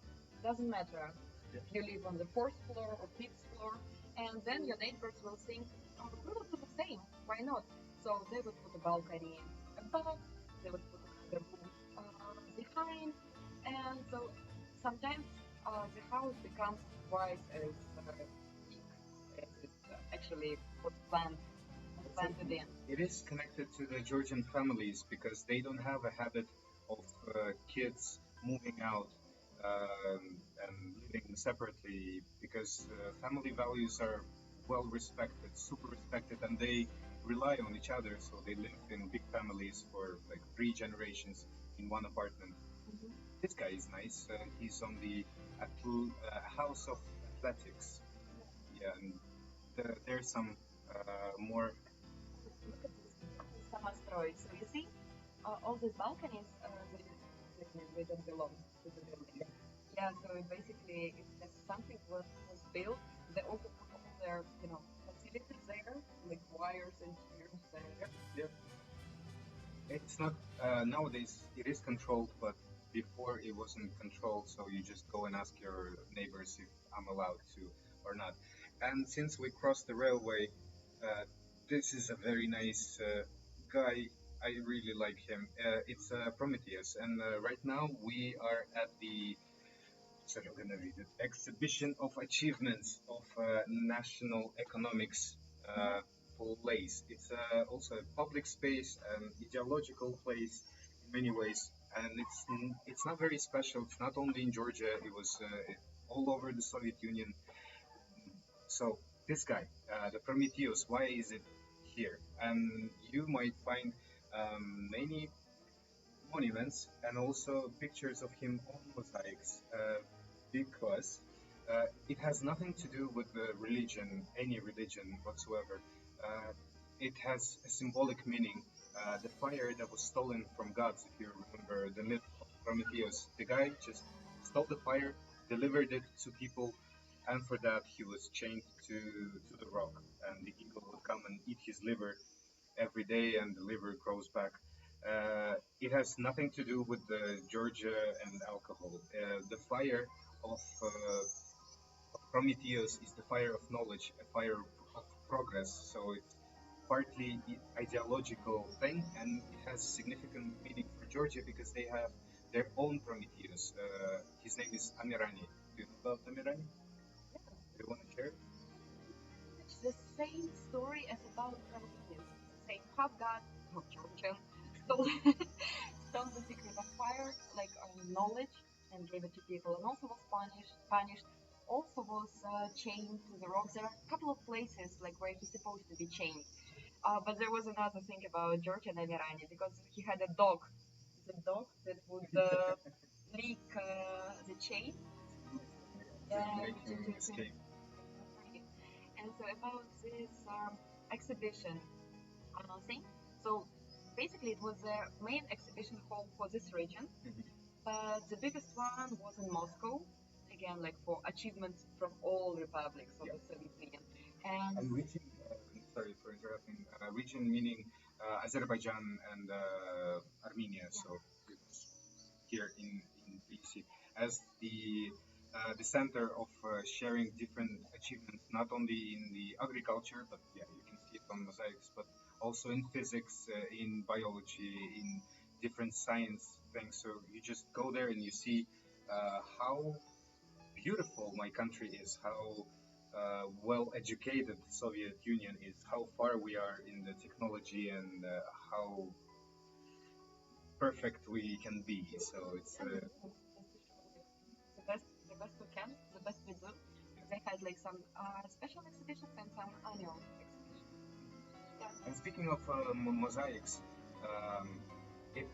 Doesn't matter if you live on the fourth floor or fifth floor, and then your neighbors will think, oh, we will do the same. Why not? So they would put a balcony above, they would put another room behind, and so sometimes the house becomes twice as big as it actually was planted in. It is connected to the Georgian families because they don't have a habit of kids moving out and living separately because family values are well respected, super respected, and they rely on each other. So they live in big families for like three generations in one apartment. Hmm. This guy is nice. He's on the House of Athletics. Yeah, and there's some more. Look at this beautiful Samastroy. So you see, all these balconies, they don't belong to the building. Yeah, so basically, it's just something was built. They also put all their, facilities there, like wires and tubes there. Yeah, it's not nowadays. It is controlled, but before it wasn't controlled. So you just go and ask your neighbors if I'm allowed to or not. And since we crossed the railway, this is a very nice guy. I really like him. It's Prometheus, and right now we are at the sorry, I'm gonna read it. Exhibition of Achievements of National Economics Mhm. place. It's also a public space, an ideological place in many ways, and it's not very special. It's not only in Georgia. It was all over the Soviet Union. So this guy, the Prometheus, why is it here? And you might find many monuments and also pictures of him on mosaics because it has nothing to do with the religion, any religion whatsoever. Uh, it has a symbolic meaning. The fire that was stolen from gods, if you remember the myth of Prometheus, the guy just stole the fire, delivered it to people, and for that he was chained to the rock, and the eagle would come and eat his liver every day and the liver grows back. It has nothing to do with the Georgia and alcohol. The fire of Prometheus is the fire of knowledge, a fire of progress. So it's partly ideological thing, and it has significant meaning for Georgia because they have their own Prometheus. His name is Amirani. Do you know about Amirani? Do you want to share? Pretty much the same story as about Prometheus. The same half god, half Georgian, stole stole the secret of fire, like knowledge, and gave it to people, and also was punished. Also was chained to the rocks. There are a couple of places like where he's supposed to be chained. But there was another thing about Georgian Amirani because he had a dog, the dog that would leak the chain, To yeah, make him to escape. break him free. And so about this exhibition thing, so basically it was a main exhibition hall for this region, but the biggest one was in Moscow, again like for achievements from all republics of Yeah. the Soviet Union. And And region, sorry for interrupting, region meaning Azerbaijan and Armenia. yeah, So it was here in Tbilisi as the center of sharing different achievements, not only in the agriculture, but yeah, you can see it on mosaics, but also in physics, in biology, in different science things. So you just go there and you see how beautiful my country is, how well educated the Soviet Union is, how far we are in the technology, and how perfect we can be. So it's yeah, we're doing just to show like the best we can, the best we do. And they had like some special exhibitions and some annual exhibitions. Yeah. and speaking of mosaics, um,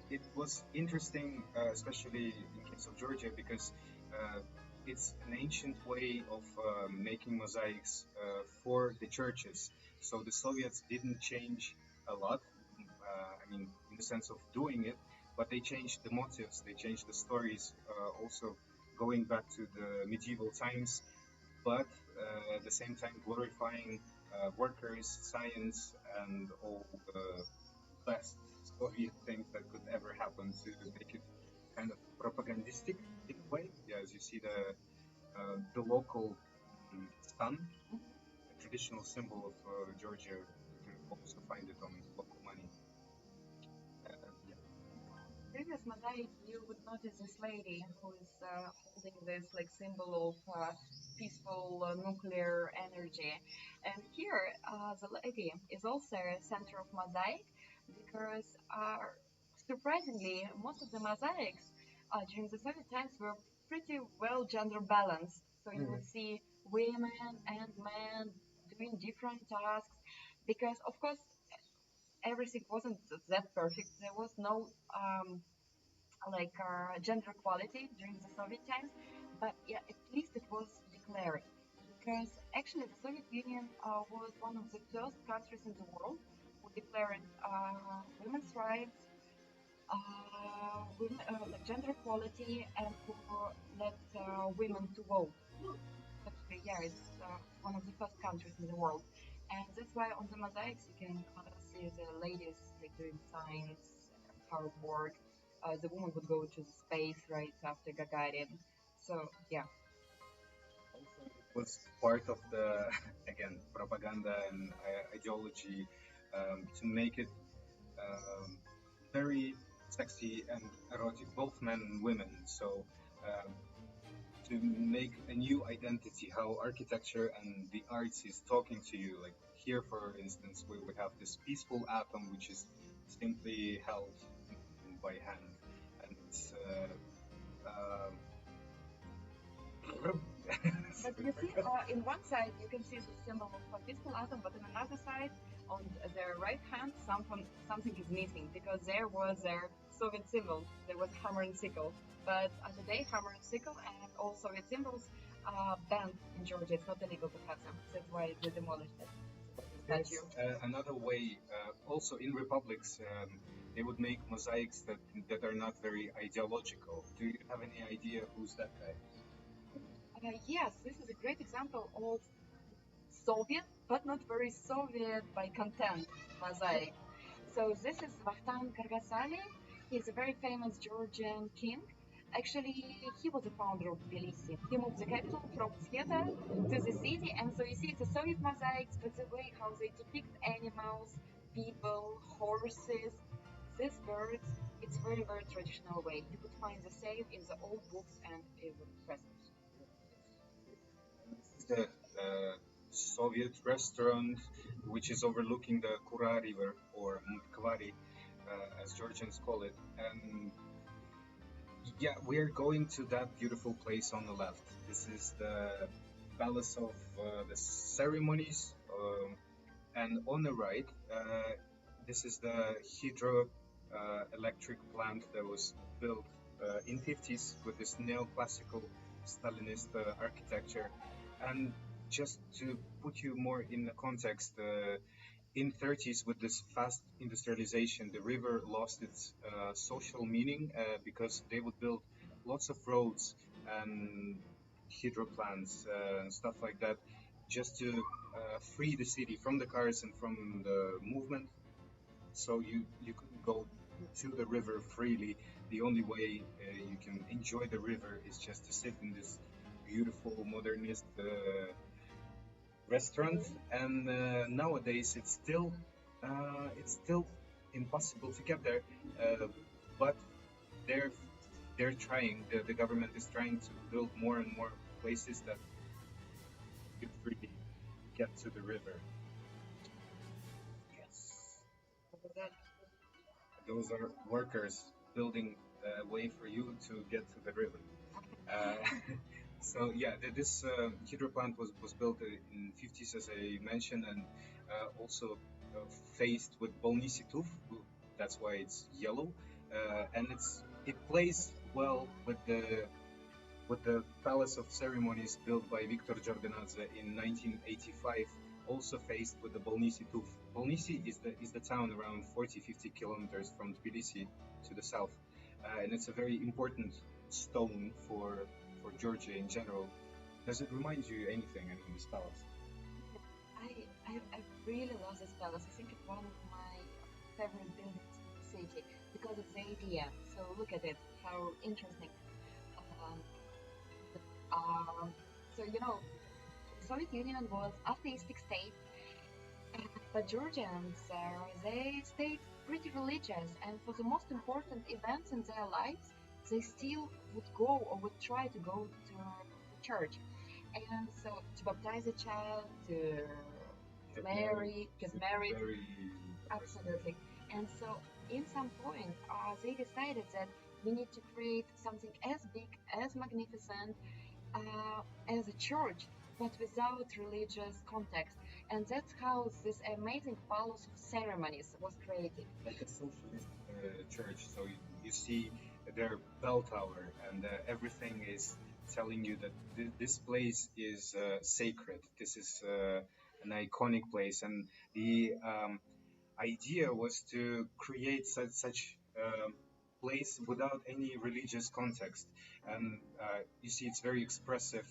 it was interesting, especially in case of Georgia, because uh, it's an ancient way of making mosaics for the churches. So the Soviets didn't change a lot. I mean, in the sense of doing it, but they changed the motives, they changed the stories. Also, going back to the medieval times, but at the same time glorifying workers, science, and all the best Soviet things that could ever happen to make it kind of propagandistic in a way. Yeah, as you see the local sun, Mhm. a traditional symbol of Georgia. You can also find it on local money. Yeah. Previous mosaic, you would notice this lady who is holding this like symbol of peaceful nuclear energy. And here, the lady is also a center of mosaic because surprisingly, most of the mosaics during the Soviet times were pretty well gender balanced. So you Mhm. would see women and men doing different tasks, because of course everything wasn't that perfect. There was no gender equality during the Soviet times, but yeah, at least it was declared. Because actually, the Soviet Union was one of the first countries in the world who declared women's rights, like gender equality, and who let women to vote. Actually, yeah, it's one of the first countries in the world, and that's why on the mosaics you can see the ladies like doing science, hard work. The woman would go to the space right after Gagarin. So yeah, Also, it was part of the again propaganda and ideology to make it um, very sexy and erotic, both men and women. So um, to make a new identity, how architecture and the arts is talking to you. Like here, for instance, we have this peaceful atom, which is simply held by hand, and it's but sorry you for see, that. in one side you can see the symbol of a peaceful atom, but on another side, on their right hand, something is missing because there was their Soviet symbol. There was hammer and sickle, but today hammer and sickle and all Soviet symbols are banned in Georgia. It's not illegal to have them. That's why they demolished it. The There's statue. another way. Also, in republics, they would make mosaics that are not very ideological. Do you have any idea who's that guy? Yes, this is a great example of Soviet, but not very Soviet by content mosaic. So this is Vahtan Kargasali. He's a very famous Georgian king. Actually, he was the founder of Tbilisi. He moved the capital from Sketa to the city, and so you see it's a Soviet mosaics, but the way how they depict animals, people, horses, these birds, it's very, very traditional way. You could find the same in the old books and even frescoes. This is the Soviet restaurant, which is overlooking the Kura River or Mtkvari, as Georgians call it. And yeah, we're going to that beautiful place on the left. This is the Palace of the Ceremonies. And on the right, this is the hydro electric plant that was built in 50s with this neoclassical Stalinist architecture. And just to put you more in the context, in 30s with this fast industrialization, the river lost its social meaning because they would build lots of roads and hydro plants and stuff like that just to free the city from the cars and from the movement. So you couldn't go to the river freely. The only way you can enjoy the river is just to sit in this beautiful modernist restaurant. And nowadays it's still impossible to get there, but they're they're trying. The government is trying to build more and more places that you could really get to the river. Yes. Those are workers building a way for you to get to the river. Uh, so yeah, this hydro plant was built in 50s, as I mentioned, and also faced with Bolnisi Tuf. That's why it's yellow, and it plays well with the Palace of Ceremonies built by Victor Jordanadze in 1985, also faced with the Bolnisi Tuf. Bolnisi is the town around 40-50 kilometers from Tbilisi to the south, and it's a very important stone for Georgia in general. Does it remind you anything? I mean, this palace. I really love this palace. I think it's one of my favorite buildings in the city because of the idea. So look at it, how interesting. Um, so you know, the Soviet Union was atheistic state, but Georgians, they stayed pretty religious, and for the most important events in their lives, they still would go or would try to go to church. And so to baptize a child, to Get married. get To married, bury the person. absolutely. And so in some point, they decided that we need to create something as big, as magnificent, as a church, but without religious context. And that's how this amazing palace of ceremonies was created. Like a socialist church. So you see their bell tower, and everything is telling you that this place is sacred. This is an iconic place, and the idea was to create such place without any religious context. And you see, it's very expressive.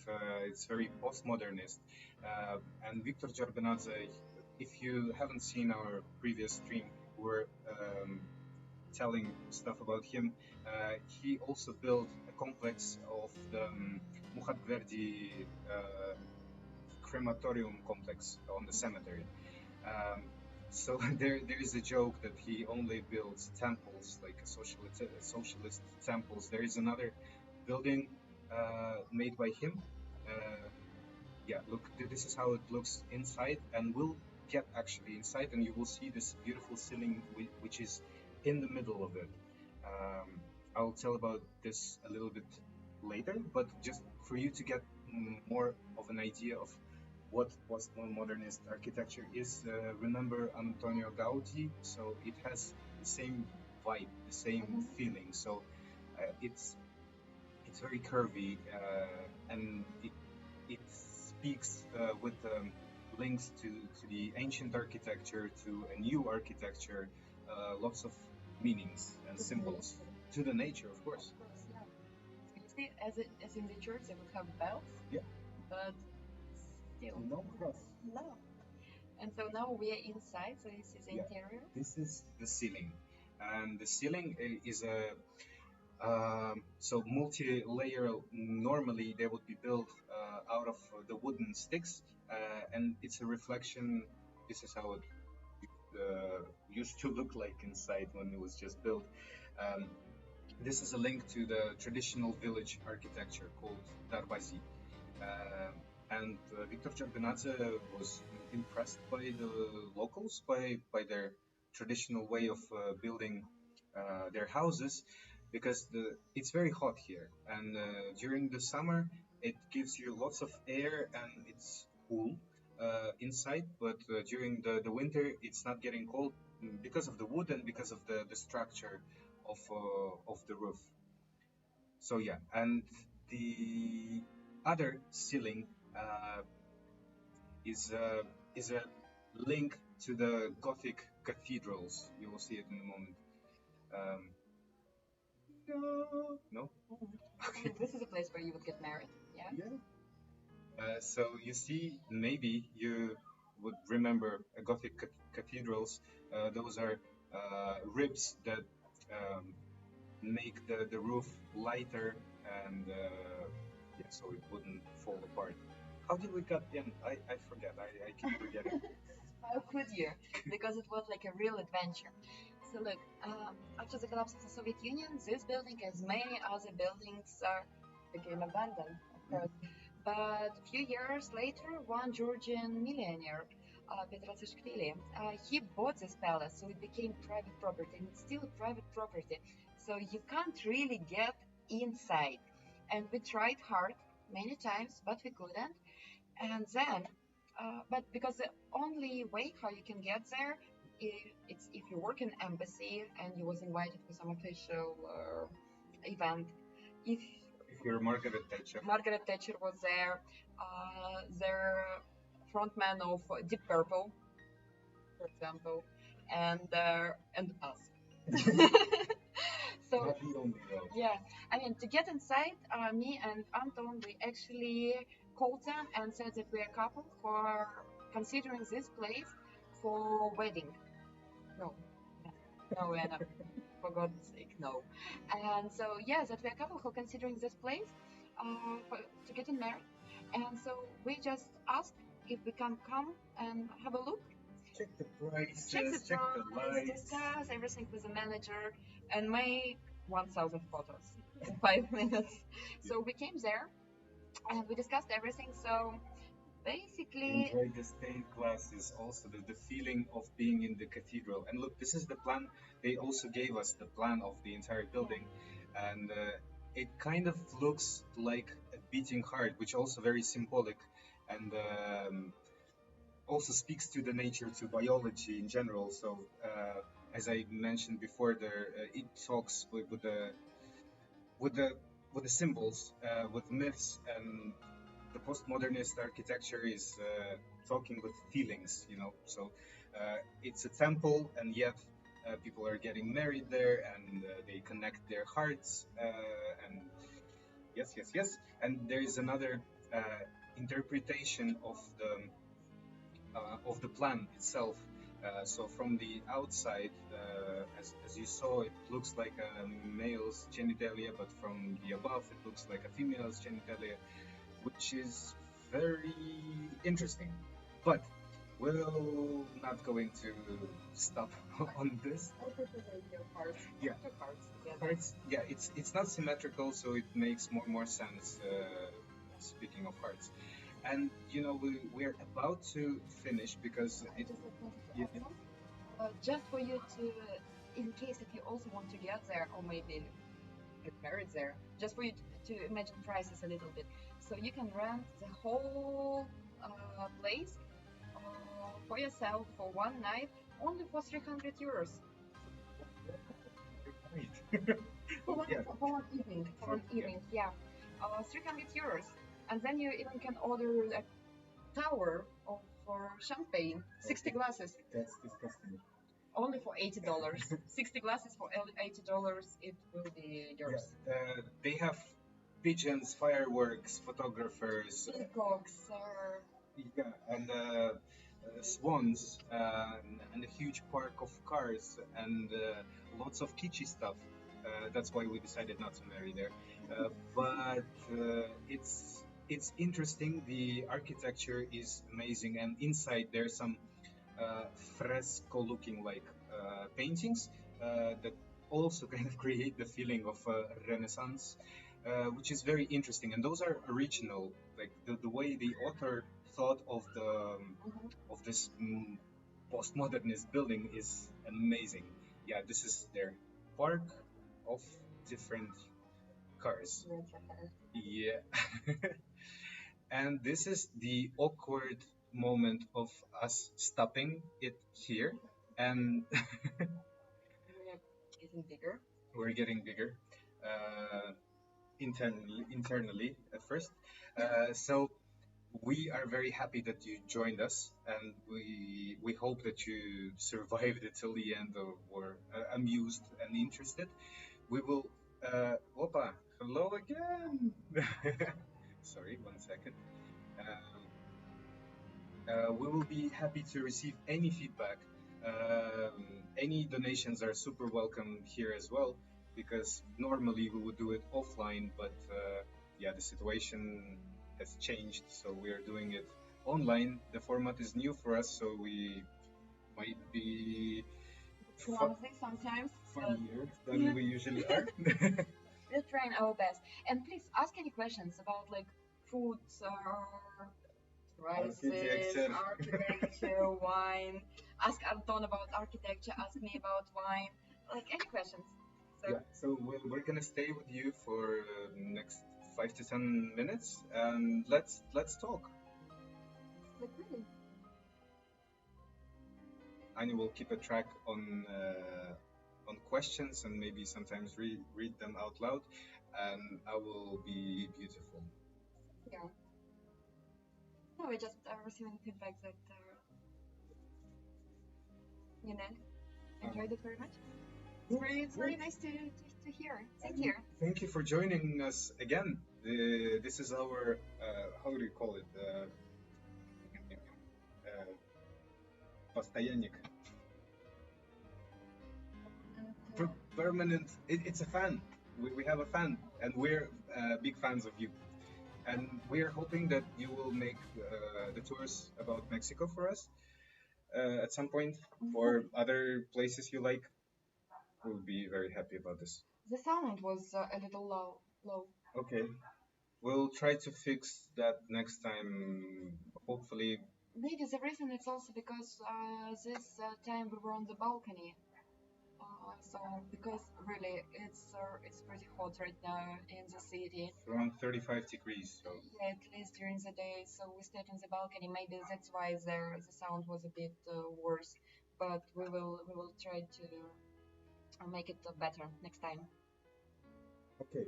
It's very postmodernist. And Victor Jordanadze, if you haven't seen our previous stream, we're telling stuff about him. He also built a complex of the Mukhadverdi crematorium complex on the cemetery. Um, so there is a joke that he only builds temples, like socialist temples. There is another building made by him. Uh, yeah, look, this is how it looks inside, and we'll get actually inside, and you will see this beautiful ceiling, which is in the middle of it. Um, I'll tell about this a little bit later, but just for you to get more of an idea of what postmodernist architecture is, remember Antonio Gaudi, so it has the same vibe, the same Mhm. feeling. So it's very curvy, and it speaks with links to the ancient architecture, to a new architecture, lots of meanings and To the symbols nature. to the nature, of course. Of course, yeah. So you see, as in the church, they would have bells, Yeah. but still, No cross. no. And so now we are inside, so this is the Yeah. interior. This is the ceiling, and the ceiling is a so multi-layer. Normally, they would be built out of the wooden sticks, and it's a reflection. This is how it used to look like inside when it was just built. Um, this is a link to the traditional village architecture called Darbazi. Um, and Victor Jordanadze was impressed by the locals, by their traditional way of building their houses, because it's very hot here, and during the summer it gives you lots of air and it's cool inside, but during the winter it's not getting cold because of the wood and because of the structure of the roof. So yeah, and the other ceiling uh, is is a link to the Gothic cathedrals. You will see it in a moment. Um, no, no. Okay. This is a place where you would get married. Yeah. Yeah. So you see, maybe you would remember Gothic cathedrals. Those are ribs that um, make the roof lighter, and yeah, so it wouldn't fall apart. How did we get in? I forget. I keep forgetting. How could you? Because it was like a real adventure. So look, after the collapse of the Soviet Union, this building, as many other buildings, became abandoned, of course. But a few years later, one Georgian millionaire, Petr he bought this palace, so it became private property, and it's still private property. So you can't really get inside. And we tried hard many times, but we couldn't. And then, but because the only way how you can get there, it's if you work in embassy and you was invited for some official event. If If you're Margaret Thatcher. Margaret Thatcher was there, their frontman of Deep Purple, for example, and us. So Not the only though. yeah, I mean, to get inside, me and Anton, we actually called them and said that we're a couple who are considering this place for wedding. No, no, we're not. For God's sake, no. And so, yeah, that we're a couple who are considering this place to getting married. And so we just asked if we can come and have a look, Check the check the prices, check the price, lights. discuss everything with the manager, and make 1,000 photos in 5 minutes. So we came there and we discussed everything. So basically, Enjoy the stained glasses, also the feeling of being in the cathedral. And look, this is the plan. They also gave us the plan of the entire building, and it kind of looks like a beating heart, which also very symbolic. And also speaks to the nature, to biology in general. So, as I mentioned before, there it talks with the with the symbols, with myths, and the postmodernist architecture is talking with feelings. So it's a temple, and yet people are getting married there, and they connect their hearts, and yes, yes, yes. And there is another uh, interpretation of the plan itself. So from the outside, as you saw, it looks like a male's genitalia, but from the above, it looks like a female's genitalia, which is very interesting. But we're not going to stop on this. I prefer your cards. Yeah, Two cards together. hearts. Yeah, it's not symmetrical, so it makes more sense. Speaking of hearts, and we're about to finish because I it. just wanted to Yeah, add something. Just for you to, in case if you also want to get there or maybe get married there, just for you to imagine prices a little bit. So you can rent the whole place for yourself for one night only for 300 euros. right. Yeah, For one evening. For one yeah. evening, yeah. 300 euros. And then you even can order a tower of champagne, 60 Okay, glasses, that's disgusting. only for $80. 60 glasses for $80, it will be yours. Yeah, they have pigeons, fireworks, photographers, Peacocks, yeah, and swans, and a huge park of cars, and lots of kitschy stuff. That's why we decided not to marry there. But it's interesting. The architecture is amazing, and inside there's some uh, fresco looking like paintings that also kind of create the feeling of Renaissance, which is very interesting. And those are original, like the way the author thought of this postmodernist building is amazing. Yeah, this is their park of different cars. Yeah. And this is the awkward moment of us stopping it here, and we're getting bigger. we're getting bigger uh, internally at first. So we are very happy that you joined us, and we hope that you survived it till the end, or were amused and interested. We will. Opa, hello again. Sorry, 1 second. Um, we will be happy to receive any feedback. Um, any donations are super welcome here as well, because normally we would do it offline, but yeah, the situation has changed, so we are doing it online. The format is new for us, so we might be Clumsy sometimes, but funnier than we usually are. we're trying our best. And please ask any questions about like food, prices, Architecture. architecture, wine. Ask Anton about architecture. Ask me about wine. Like any questions. So Yeah, so we're gonna stay with you for next 5 to 10 minutes, and let's talk. like really, Anya will keep a track on questions and maybe sometimes read them out loud, and I will be beautiful. yeah. No, we're just receiving feedback that you know enjoyed it very much. It's very nice to hear. Thank you. Thank you for joining us again. This is our how do you call it? Постоянник. Permanent. It's a fan. We have a fan, and we're big fans of you. And we're hoping that you will make the tours about Mexico for us at some point, or other places you like. We'll be very happy about this. The sound was a little low. Okay, we'll try to fix that next time. Hopefully, Maybe the reason it's also because this time we were on the balcony. So because really it's pretty hot right now in the city. It's around 35 degrees. So Yeah, at least during the day. So we stayed on the balcony. Maybe that's why the sound was a bit worse. But we will try to make it better next time. okay.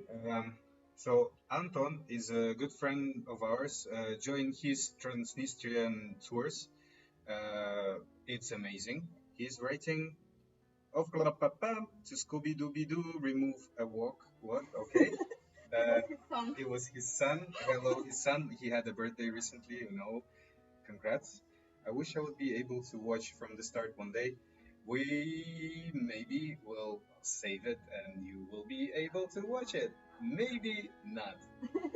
So Anton is a good friend of ours. Joined his Transnistrian tours. It's amazing. He's writing of to Scooby Dooby Doo, remove a walk. What? Okay. It was Uh, his song. it was his son. Hello, his son. He had a birthday recently. Congrats. I wish I would be able to watch from the start one day. We maybe will save it and you will be able to watch it. Maybe not.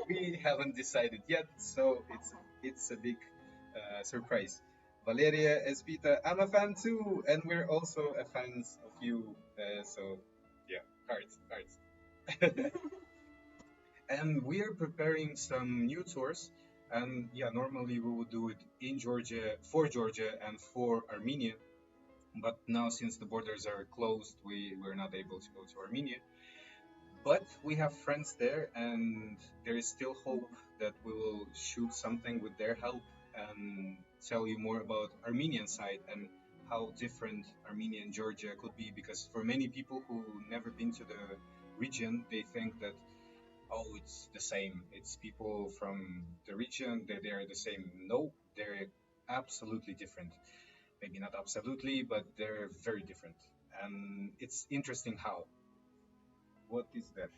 We haven't decided yet, so it's a big surprise. Valeria Espita, I'm a fan too, and we're also a fans of you. So yeah, hearts, hearts. And we are preparing some new tours. And yeah, normally we would do it in Georgia, for Georgia, and for Armenia. But now, since the borders are closed, we're not able to go to Armenia. But we have friends there, and there is still hope that we will shoot something with their help and tell you more about Armenian side and how different Armenia and Georgia could be. Because for many people who never been to the region, they think that oh, it's the same. It's people from the region, they are the same. No, they're absolutely different. Maybe not absolutely, but they're very different. And it's interesting how. What is that?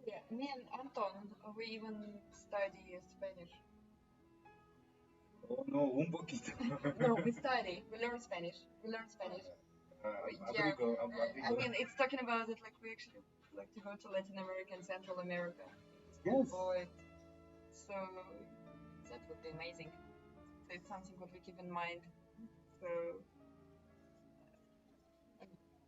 Yeah, me and Anton, we even study Spanish. Oh no, un poquito. No, we study. We learn Spanish. We learn Spanish. Yeah, Abrigo, I abrigo. mean, it's talking about it like we actually like to go to Latin America and Central America at this Yes. point. So that would be amazing. So it's something what we keep in mind. So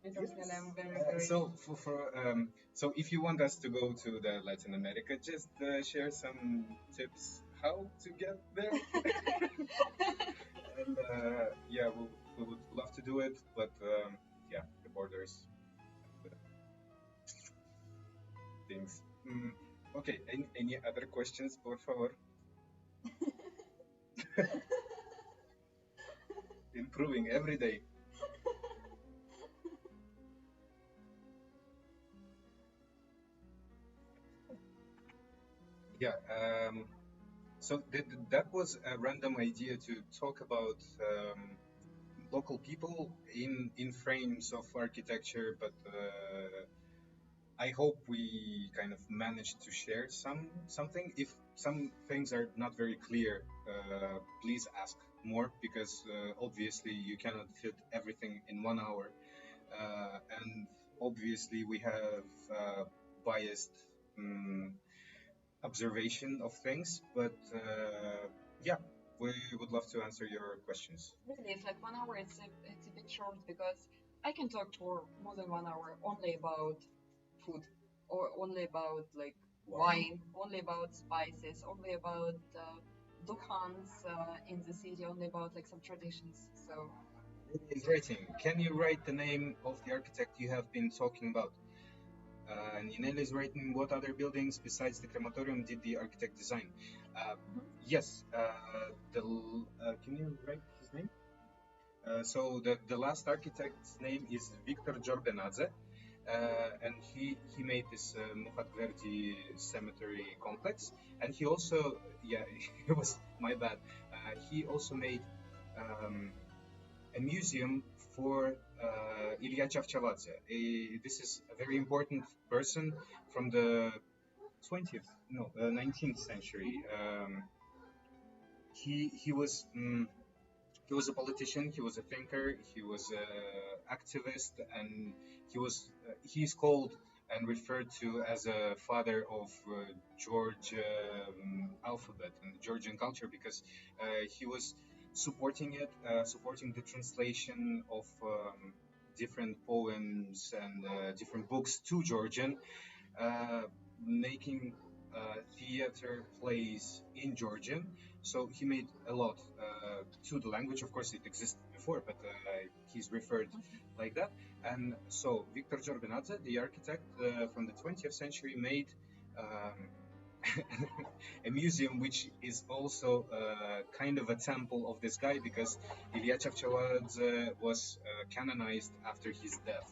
me personally, Yes. I'm very, very. So if you want us to go to the Latin America, just share some tips how to get there. And yeah, we would love to do it, but yeah, the borders and the things. Okay, any other questions, por favor? Improving every day. Yeah. So that was a random idea to talk about local people in frames of architecture, but I hope we kind of managed to share something. If some things are not very clear, please ask more because obviously you cannot fit everything in 1 hour, and obviously we have biased um, observation of things. But yeah, we would love to answer your questions. Really, it's like 1 hour. It's a bit short because I can talk for more than 1 hour only about food, or only about like Wow. wine, only about spices, only about dukhans in the city, only about like some traditions. So Is writing. Can you write the name of the architect you have been talking about? Ninel is writing, what other buildings besides the crematorium did the architect design? Uh, yes, can you write his name? So the last architect's name is Victor Jordanadze, and he made this Mukhadverdi cemetery complex, and he also yeah it was my bad. He also made um, a museum for Ilya Chavchavadze. This is a very important person from the 20th, no, 19th century. He was a politician, he was a thinker, he was an activist, and he's called and referred to as a father of George alphabet and Georgian culture because he was supporting it, supporting the translation of different poems and different books to Georgian, uh, making theater plays in Georgian. So he made a lot to the language. Of course, it existed before, but he's referred like that. And so Victor Jorbenadze, the architect from the 20th century, made um, a museum which is also kind of a temple of this guy because Ilya Chavchavadze was canonized after his death,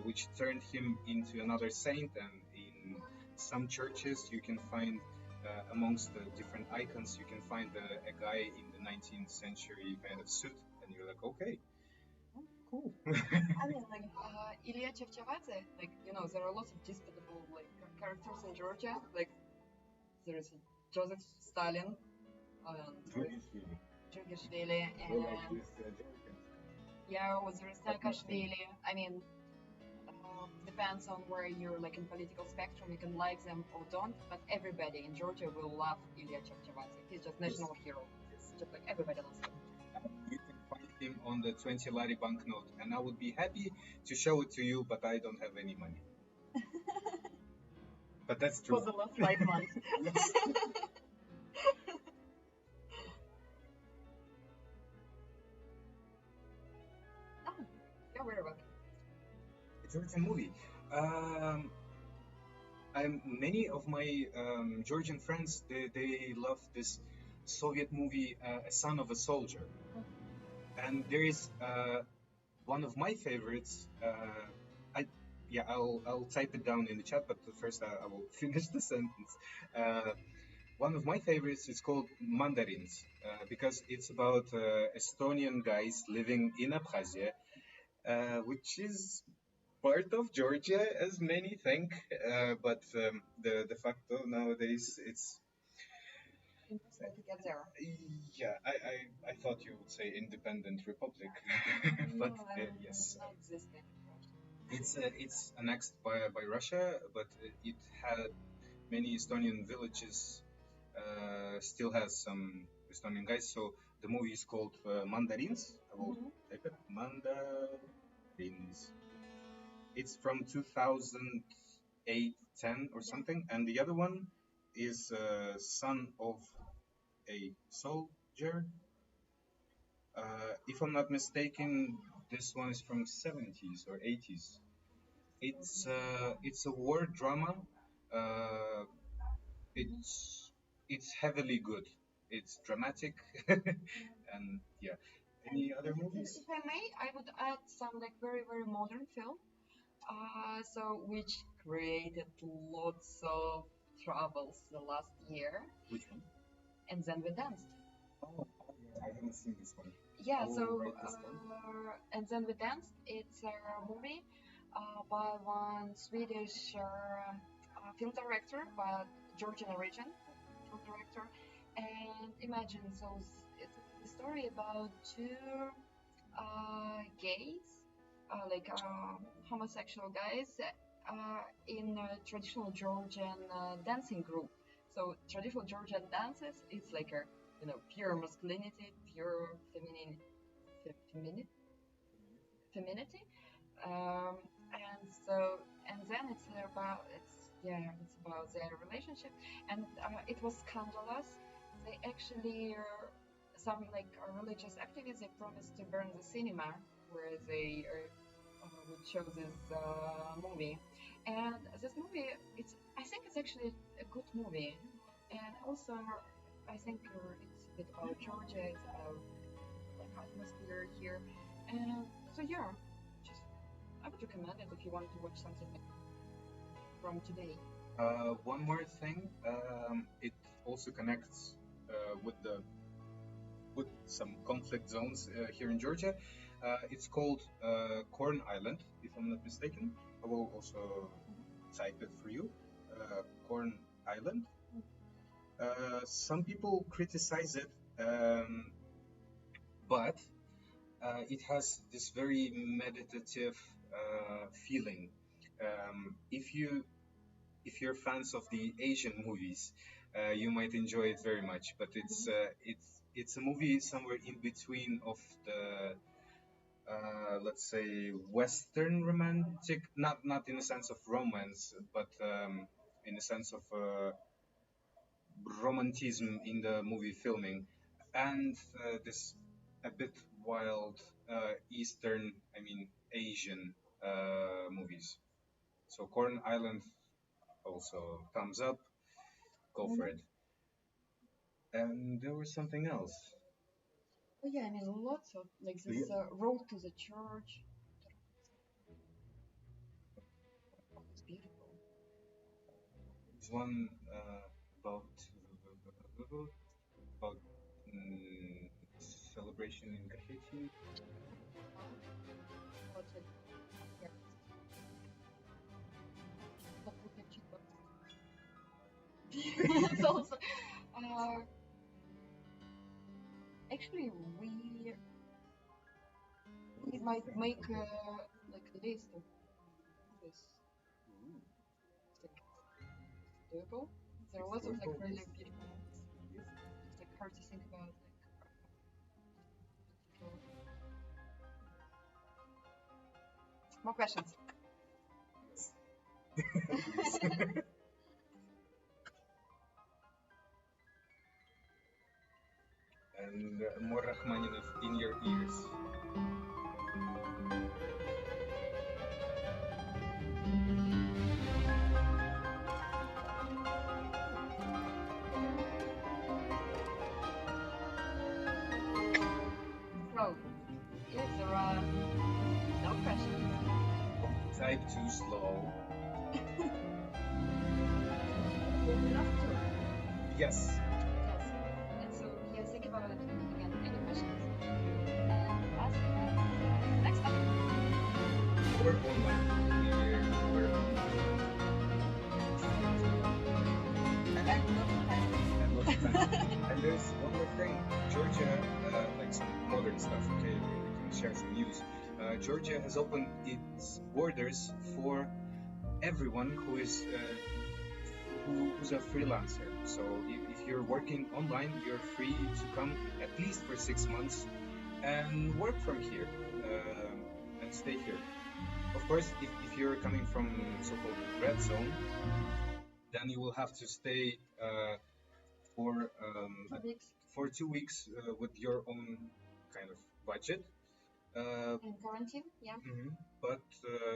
which turned him into another saint. And in some churches, you can find amongst the different icons, you can find a guy in the 19th century kind of suit, and you're like, okay, cool. I mean, like Ilya Chevchavadze, like there are lots of disputable like characters in Georgia. Like there is Joseph Stalin and Djugashvili, and yeah, was there Saakashvili. I mean, depends on where you're like in political spectrum. You can like them or don't, but everybody in Georgia will love Ilya Chevchavadze. He's just national hero. Just like everybody loves him. You can find him on the 20 lari banknote, and I would be happy to show it to you, but I don't have any money. But that's true. For the last 5 months. Yes. Oh, you're very welcome. It's a movie. Um, Many of my Georgian friends, they love this Soviet movie, A Son of a Soldier. And there is one of my favorites. I Yeah, I'll type it down in the chat, but first I will finish the sentence. One of my favorites is called Mandarins because it's about Estonian guys living in Abkhazia, which is part of Georgia, as many think. But the de facto nowadays it's Impossible to get there. yeah. I thought you would say independent republic, but No, yes, not existing. it's annexed by Russia, but it had many Estonian villages. Still has some Estonian guys. So the movie is called Mandarins. I will type it. Mandarins. It's from 2008, 10 or something, and the other one is Son of a Soldier. If I'm not mistaken, this one is from 70s or 80s. It's a war drama. Uh, it's heavily good. It's dramatic, and yeah. Any other movies? If I may, I would add some like very very modern film. So which created lots of troubles the last year, Which one? and then we danced. Oh, yeah, I haven't seen this one. Yeah, I will so write this down. and then we danced. It's a movie by one Swedish film director, but Georgian origin film director. And imagine, so it's a story about two gays, like homosexual guys, in a traditional Georgian dancing group. So traditional Georgian dances, it's like a pure masculinity, pure femininity, femininity. Um, and so and then it's about their relationship, and it was scandalous. They actually some like religious activists, they promised to burn the cinema where they would show this movie. And this movie, I think it's actually a good movie, and also I think it's a bit about Georgia, it's about like atmosphere here, and so yeah, just I would recommend it if you want to watch something from today. One more thing, it also connects with the with some conflict zones here in Georgia. It's called Corn Island, if I'm not mistaken. I will also type it for you. Corn Island. Some people criticize it, but it has this very meditative feeling. If you're fans of the Asian movies, you might enjoy it very much. But it's a movie somewhere in between of the let's say Western romantic, not in the sense of romance, but in the sense of romanticism in the movie filming, and this a bit wild Eastern, I mean Asian movies. So Corn Island also thumbs up. Go for Mhm. it. And there was something else. Oh yeah, I mean lots of like Do you, this road to the church. It's beautiful. there's one about about celebration in Kakheti. Uh-huh. What's it? Yeah, but we can check it's also uh, actually we might make like a list of this. Ooh, It's like doable. There are it's lots of like doable. really Yes, beautiful ones. yes, It's like hard to think about like particular. More questions. yes. Please. And more Rachmaninoff in your ears. So if there are no questions, Type too slow. we'll enough tour. Yes. Yes. And so yeah, think about it again. Any questions? And ask us next time. Or online. We're online. And lots of time. And lots of time. And there's one more thing. Georgia, like some modern stuff, okay? We can share some news. Georgia has opened its borders for everyone who's a freelancer. So if you're working online, you're free to come at least for 6 months and work from here and stay here. Of course, if you're coming from so-called red zone, then you will have to stay for 2 weeks for 2 weeks with your own kind of budget. Uh, in quarantine. Yeah. But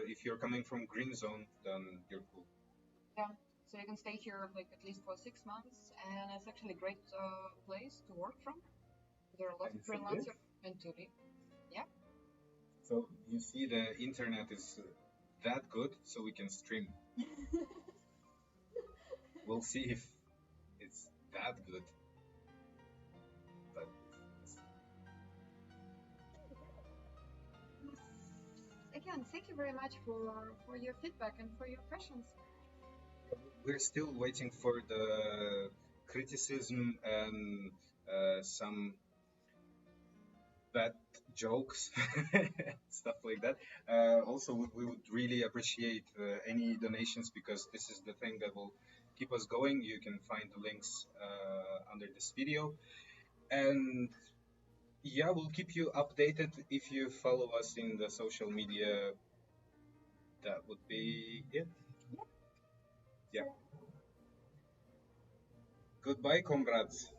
if you're coming from green zone, then you're cool. Yeah. So you can stay here like at least for 6 months, and it's actually a great place to work from. There are lots And of to live. freelancers and to live. Yeah. So you see, the internet is that good, so we can stream. We'll see if it's that good, but Again, thank you very much for your feedback and for your questions. we're still waiting for the criticism and some bad jokes, stuff like that. Also, we would really appreciate any donations because this is the thing that will keep us going. You can find the links under this video. And yeah, we'll keep you updated if you follow us in the social media. That would be it. Yeah. Yeah. Sure. Goodbye, comrades.